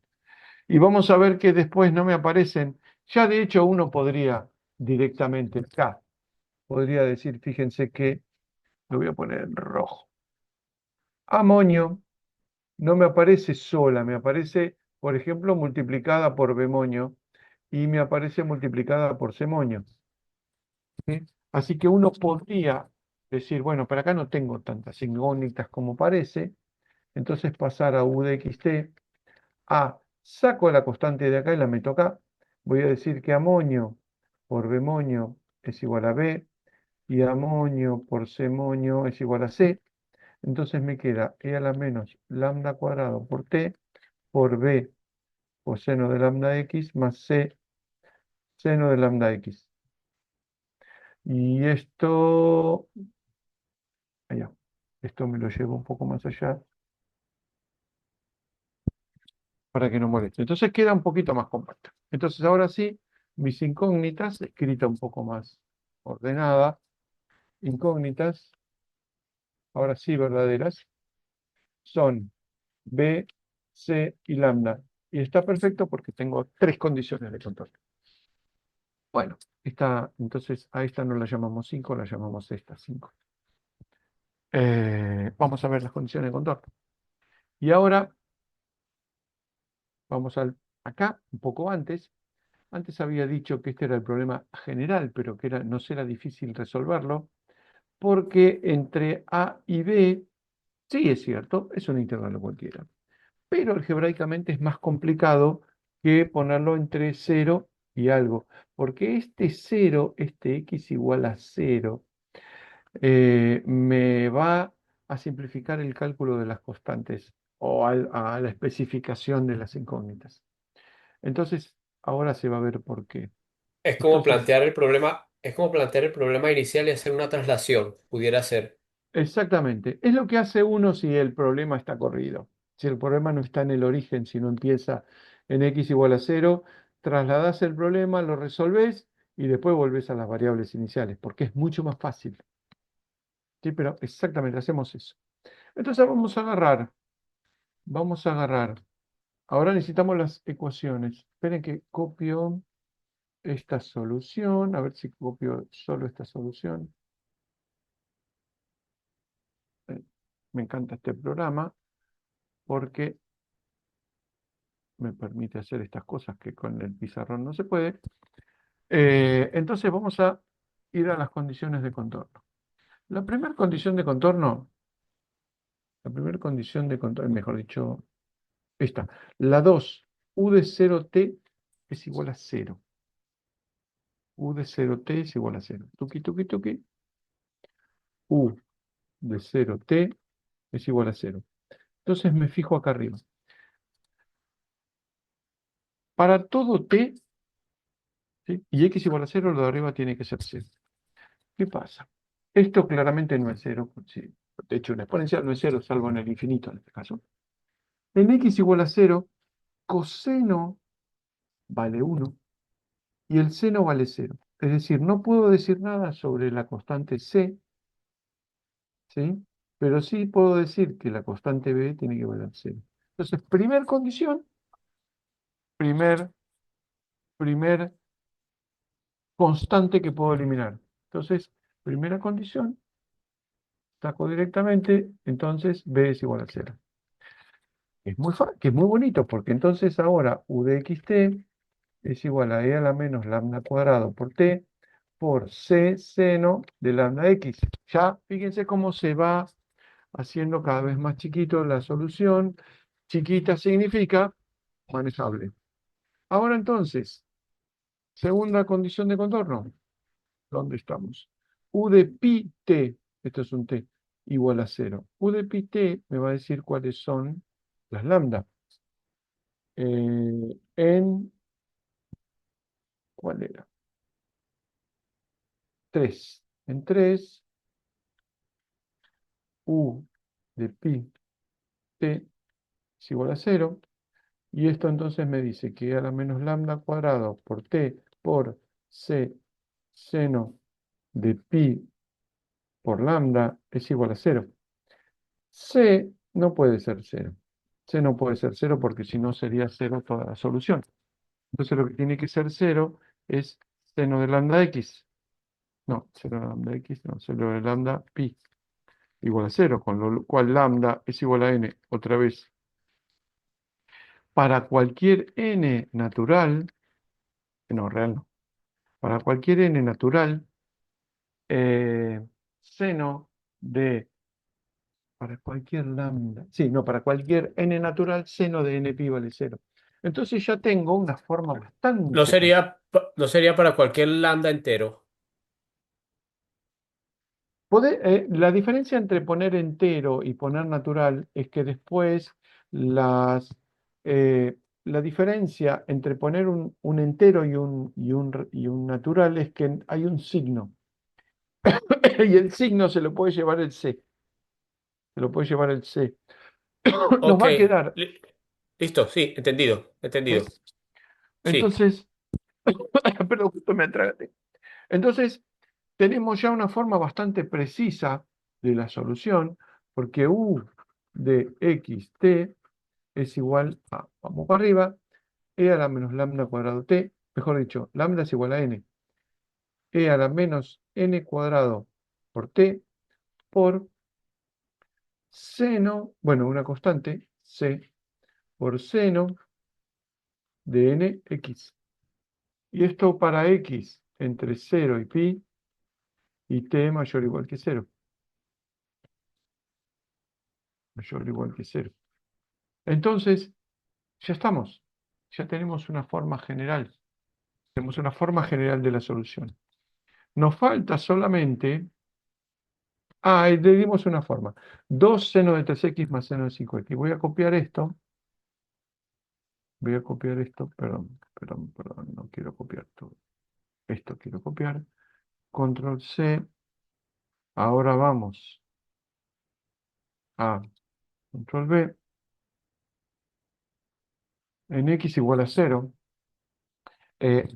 Y vamos a ver que después no me aparecen, ya de hecho uno podría directamente acá, podría decir, fíjense que lo voy a poner en rojo. Amonio no me aparece sola, me aparece, por ejemplo, multiplicada por bemonio y me aparece multiplicada por semonio. ¿Sí? Así que uno podría decir, bueno, para acá no tengo tantas incógnitas como parece, entonces pasar a u de xt, saco la constante de acá y la meto acá, voy a decir que amonio por bemonio es igual a b, y amonio por semonio es igual a c, entonces me queda e a la menos lambda cuadrado por t por b coseno de lambda x más c seno de lambda x. Y allá, esto me lo llevo un poco más allá para que no moleste. Entonces queda un poquito más compacta. Entonces ahora sí, mis incógnitas, escrita un poco más ordenada, incógnitas, ahora sí verdaderas, son B, C y lambda. Y está perfecto porque tengo tres condiciones de control. Bueno, entonces a esta no la llamamos 5, la llamamos esta 5. Vamos a ver las condiciones de control. Y ahora vamos acá, un poco antes. Antes había dicho que este era el problema general, pero que no será difícil resolverlo, porque entre A y B, sí es cierto, es un intervalo cualquiera, pero algebraicamente es más complicado que ponerlo entre 0 y algo, porque este 0, este x igual a 0, me va a simplificar el cálculo de las constantes o a la especificación de las incógnitas. Entonces, ahora se va a ver por qué. Entonces, Es como plantear el problema inicial y hacer una traslación, pudiera ser. exactamente, es lo que hace uno si el problema está corrido. Si el problema no está en el origen, sino empieza en x igual a cero, trasladás el problema, lo resolvés y después volvés a las variables iniciales, porque es mucho más fácil. Sí, pero exactamente, hacemos eso. Entonces vamos a agarrar. Ahora necesitamos las ecuaciones. Esperen que copio esta solución, a ver si copio solo esta solución. Eh, Me encanta este programa porque me permite hacer estas cosas que con el pizarrón no se puede. Entonces vamos a ir a las condiciones de contorno. La primera condición de contorno, mejor dicho, esta, la 2 u de 0t es igual a 0. U de 0t es igual a 0. Tuki, tuki, tuki. U de 0t es igual a 0. Entonces me fijo acá arriba. Para todo t, ¿sí? Y x igual a 0, lo de arriba tiene que ser 0. ¿Qué pasa? Esto claramente no es 0. Sí. De hecho, una exponencial no es 0, salvo en el infinito en este caso. En x igual a 0, coseno vale 1 y el seno vale 0. Es decir, no puedo decir nada sobre la constante c, ¿sí? Pero sí puedo decir que la constante b tiene que valer 0. Entonces, primer condición, primer, primer constante que puedo eliminar. Entonces, primera condición, saco directamente, entonces b es igual a 0. Que es muy bonito, porque entonces ahora u de xt es igual a e a la menos lambda cuadrado por t por c seno de lambda x. Ya fíjense cómo se va haciendo cada vez más chiquito la solución. Chiquita significa manejable. Ahora entonces, segunda condición de contorno. ¿Dónde estamos? U de pi t, esto es un t, igual a 0. U de pi t me va a decir cuáles son las lambda. ¿Cuál era? 3. En 3, U de pi t es igual a 0. Y esto entonces me dice que a la menos lambda cuadrado por t por c seno de pi por lambda es igual a 0. C no puede ser 0. C no puede ser 0 porque si no sería 0 toda la solución. Entonces lo que tiene que ser 0 es seno de lambda x. No, 0 de lambda x, no, 0 de lambda pi igual a 0, con lo cual lambda es igual a n. Otra vez, para cualquier n natural, no, real no, para cualquier n natural, eh, seno de, para cualquier lambda, sí, no, para cualquier n natural, seno de n pi vale 0. Entonces ya tengo una forma No bastante precisa. sería, no sería para cualquier lambda entero. La diferencia entre poner entero y poner natural es que después las, la diferencia entre poner un entero y un natural es que hay un signo. Y el signo se lo puede llevar el C. Se lo puede llevar el C. Nos Ok, va a quedar, li- listo, sí, entendido, entendido. ¿ves? Sí. Entonces, perdón, justo me atragante. Entonces, tenemos ya una forma bastante precisa de la solución, porque U de xt es igual a, vamos para arriba, e a la menos lambda cuadrado t, mejor dicho, lambda es igual a n, e a la menos n cuadrado por t por seno, bueno, una constante, c, por seno de nx. Y esto para x entre 0 y pi y t mayor o igual que 0. Mayor o igual que 0. Entonces, ya estamos. Ya tenemos una forma general. Tenemos una forma general de la solución. Nos falta solamente Ah, y le dimos una forma. 2 seno de 3x más seno de 5x. Voy a copiar esto. Voy a copiar esto. Perdón. No quiero copiar todo. Esto quiero copiar. Control C. Ahora vamos a Control V. En x igual a 0.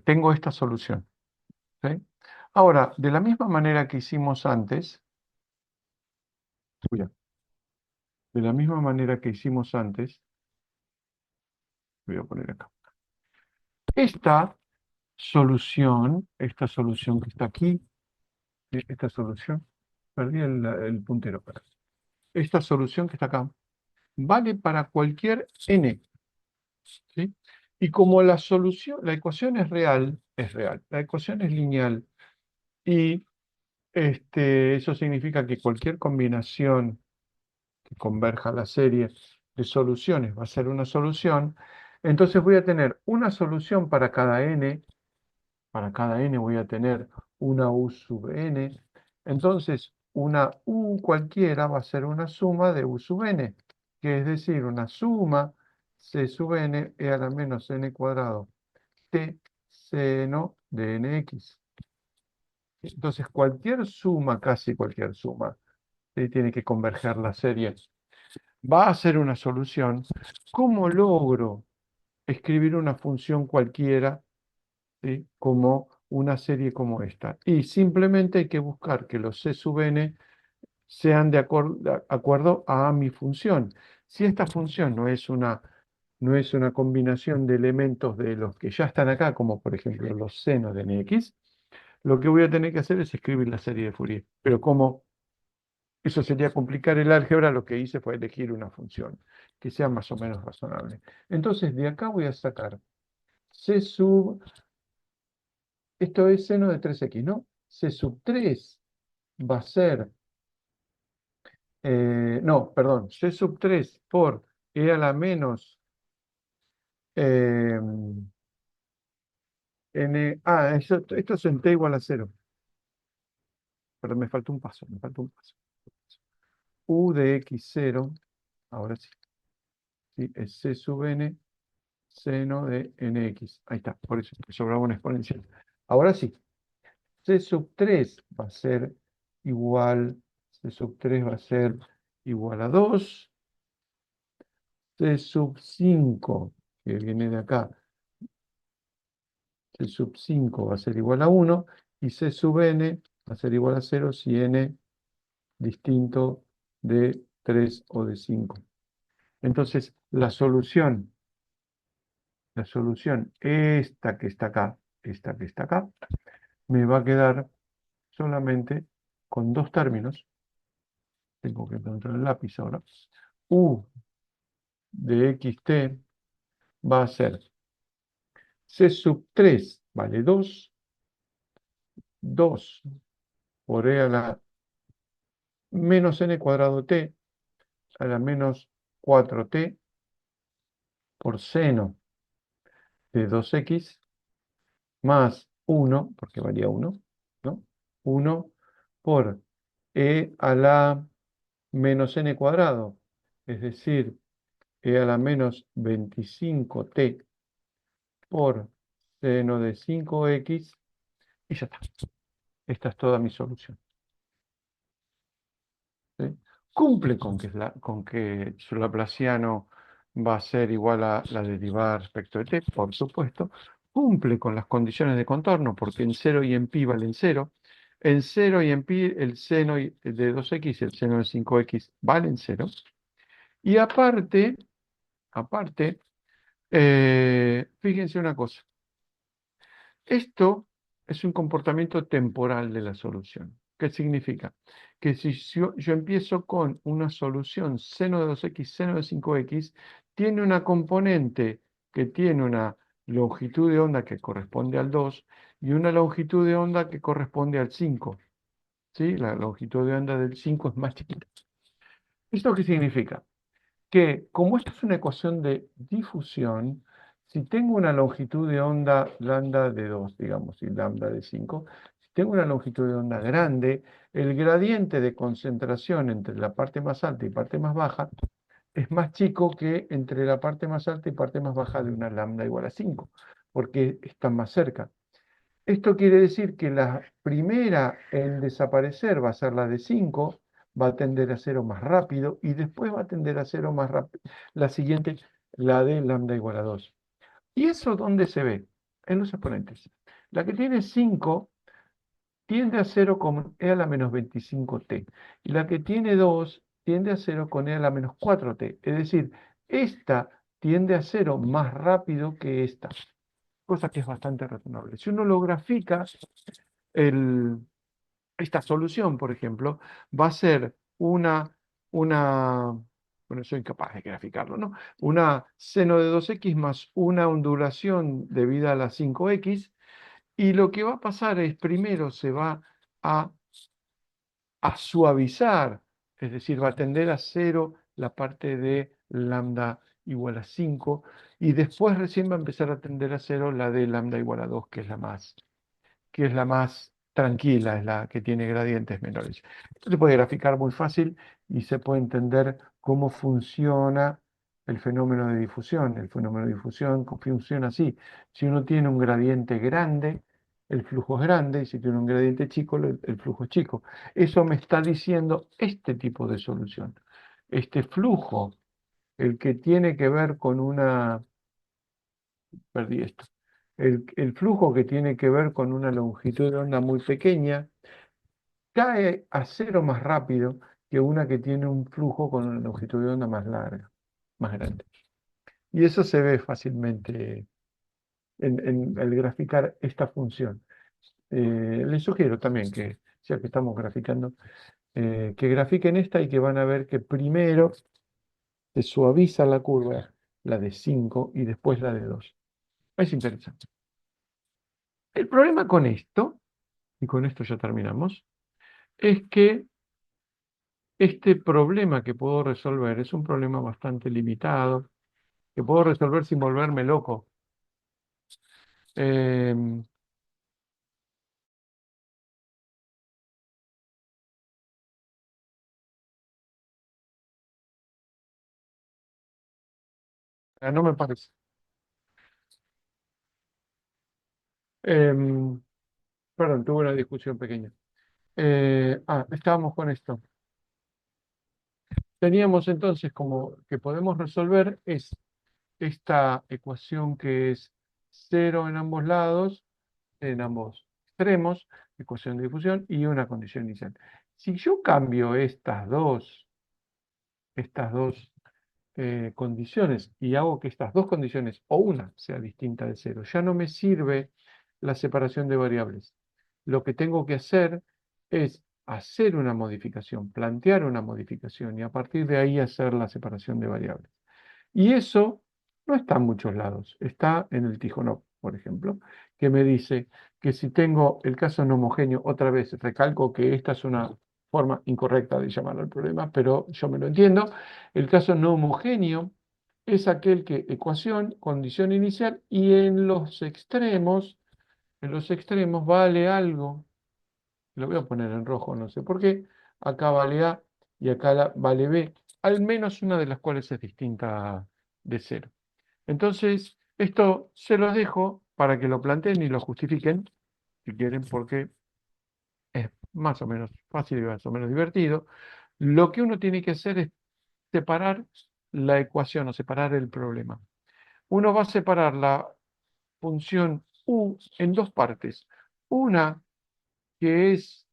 Tengo esta solución. ¿Sí? Ahora, de la misma manera que hicimos antes, cuidado, de la misma manera que hicimos antes, voy a poner acá. Esta solución que está aquí, esta solución, perdí el puntero. Esta solución que está acá, vale para cualquier n. ¿Sí? Y como la ecuación es real, la ecuación es lineal, y eso significa que cualquier combinación que converja la serie de soluciones va a ser una solución. Entonces voy a tener una solución para cada n voy a tener una u sub n. Entonces, una u cualquiera va a ser una suma de u sub n, que es decir, una suma c sub n e a la menos n cuadrado t seno de nx. Entonces, cualquier suma, casi cualquier suma, tiene que converger la serie, va a ser una solución. ¿Cómo logro escribir una función cualquiera, ¿sí?, como una serie como esta? Y simplemente hay que buscar que los c sub n sean de acuerdo a mi función. Si esta función no es una combinación de elementos de los que ya están acá, como por ejemplo los senos de nx, lo que voy a tener que hacer es escribir la serie de Fourier. Pero como eso sería complicar el álgebra, lo que hice fue elegir una función que sea más o menos razonable. Entonces, de acá voy a sacar c sub, esto es seno de 3x, ¿no? C sub 3 va a ser, no, perdón, c sub 3 por e a la menos eh, esto es en t igual a 0. Pero me falta un paso, me falta un paso. U de x0, ahora sí, sí, es c sub n seno de nx. Ahí está, por eso me sobraba una exponencial. Ahora sí, c sub 3 va a ser igual, c sub 3 va a ser igual a 2, c sub 5, que viene de acá, c sub 5 va a ser igual a 1, y c sub n va a ser igual a 0 si n distinto de 3 o de 5. Entonces, la solución, esta que está acá, me va a quedar solamente con dos términos. Tengo que encontrar el lápiz ahora. U de xt va a ser c sub 3 vale 2, 2 por e a la menos n cuadrado t a la menos 4t por seno de 2x más 1, porque valía 1, ¿no? 1 por e a la menos n cuadrado, es decir, e a la menos 25t por seno de 5x, y ya está. Esta es toda mi solución. ¿Sí? Cumple con que su laplaciano va a ser igual a la derivada respecto de t, por supuesto. Cumple con las condiciones de contorno, porque en 0 y en pi valen 0. En 0 y en pi el seno de 2x y el seno de 5x valen 0. Y aparte, fíjense una cosa. Esto es un comportamiento temporal de la solución. ¿Qué significa? Que si yo empiezo con una solución seno de 2x, seno de 5x, tiene una componente que tiene una longitud de onda que corresponde al 2 y una longitud de onda que corresponde al 5. ¿Sí? La longitud de onda del 5 es más chiquita. ¿Esto qué significa? Que como esto es una ecuación de difusión, si tengo una longitud de onda lambda de 2, digamos, y lambda de 5, tengo una longitud de onda grande, el gradiente de concentración entre la parte más alta y parte más baja es más chico que entre la parte más alta y parte más baja de una lambda igual a 5, porque están más cerca. Esto quiere decir que la primera en desaparecer va a ser la de 5, va a tender a cero más rápido y después va a tender a cero más rápido. La siguiente, la de lambda igual a 2. ¿Y eso dónde se ve? En los exponentes. La que tiene 5 tiende a cero con e a la menos 25t. Y la que tiene 2 tiende a cero con e a la menos 4t. Es decir, esta tiende a cero más rápido que esta, cosa que es bastante razonable. Si uno lo grafica, el, esta solución, por ejemplo, va a ser una, bueno, soy incapaz de graficarlo, ¿no? Una seno de 2x más una ondulación debida a la 5x, y lo que va a pasar es, primero se va a, a suavizar, es decir, va a tender a cero la parte de lambda igual a 5, y después recién va a empezar a tender a cero la de lambda igual a 2, que es la más tranquila, es la que tiene gradientes menores. Esto se puede graficar muy fácil y se puede entender cómo funciona el fenómeno de difusión. El fenómeno de difusión funciona así. Si uno tiene un gradiente grande, el flujo es grande, y si tiene un gradiente chico, el flujo es chico. Eso me está diciendo este tipo de solución. Este flujo, el que tiene que ver con una, perdí esto, el flujo que tiene que ver con una longitud de onda muy pequeña, cae a cero más rápido que una que tiene un flujo con una longitud de onda más larga, más grande. Y eso se ve fácilmente en el graficar esta función. Les sugiero también que, ya que estamos graficando, que grafiquen esta y que van a ver que primero se suaviza la curva, la de 5, y después la de 2. Es interesante. El problema con esto, y con esto ya terminamos, es que este problema que puedo resolver es un problema bastante limitado, que puedo resolver sin volverme loco. Eh, no me parece. Em, Perdón, tuve una discusión pequeña. Estábamos con esto. Teníamos entonces como que podemos resolver es esta ecuación que es cero en ambos lados, en ambos extremos, ecuación de difusión y una condición inicial. Si yo cambio estas dos condiciones y hago que estas dos condiciones o una sea distinta de cero, ya no me sirve la separación de variables. Lo que tengo que hacer es hacer una modificación, plantear una modificación y a partir de ahí hacer la separación de variables. Y eso no está en muchos lados. Está en el Tijonov, por ejemplo, que me dice que si tengo el caso no homogéneo, otra vez recalco que esta es una forma incorrecta de llamar al problema, pero yo me lo entiendo. El caso no homogéneo es aquel que ecuación, condición inicial, y en los extremos vale algo. Lo voy a poner en rojo, no sé por qué. Acá vale A y acá vale B, al menos una de las cuales es distinta de cero. Entonces, esto se los dejo para que lo planteen y lo justifiquen, si quieren, porque es más o menos fácil y más o menos divertido. Lo que uno tiene que hacer es separar la ecuación o separar el problema. Uno va a separar la función u en dos partes. Una que es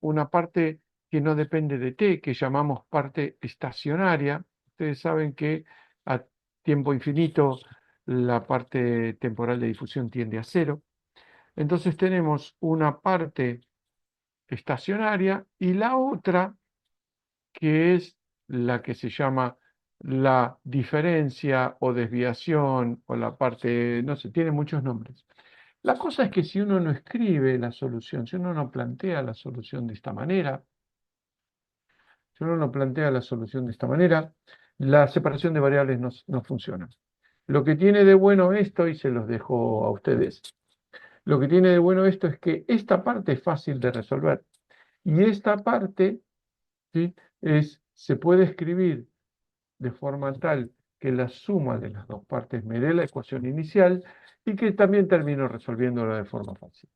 una parte que no depende de t, que llamamos parte estacionaria. Ustedes saben que a tiempo infinito la parte temporal de difusión tiende a cero. Entonces tenemos una parte estacionaria y la otra que es la que se llama la diferencia o desviación o la parte, no sé, tiene muchos nombres. La cosa es que si uno no escribe la solución, si uno no plantea la solución de esta manera, si uno no plantea la solución de esta manera, la separación de variables no funciona. Lo que tiene de bueno esto, y se los dejo a ustedes, Lo que tiene de bueno esto es que esta parte es fácil de resolver y esta parte, ¿sí? Se puede escribir de forma tal que la suma de las dos partes me dé la ecuación inicial y que también termino resolviéndolo de forma fácil.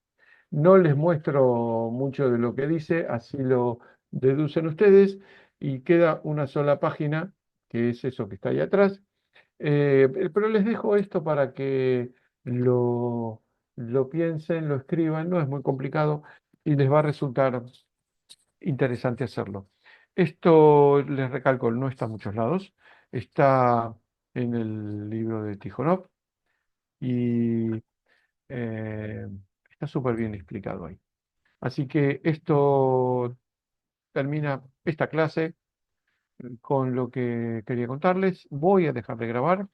No les muestro mucho de lo que dice, así lo deducen ustedes y queda una sola página, que es eso que está ahí atrás. Pero les dejo esto para que lo piensen, lo escriban, no es muy complicado y les va a resultar interesante hacerlo. Esto, les recalco, no está en muchos lados, está en el libro de Tijonov y eh, está súper bien explicado ahí. Así que esto termina esta clase con lo que quería contarles. Voy a dejar de grabar.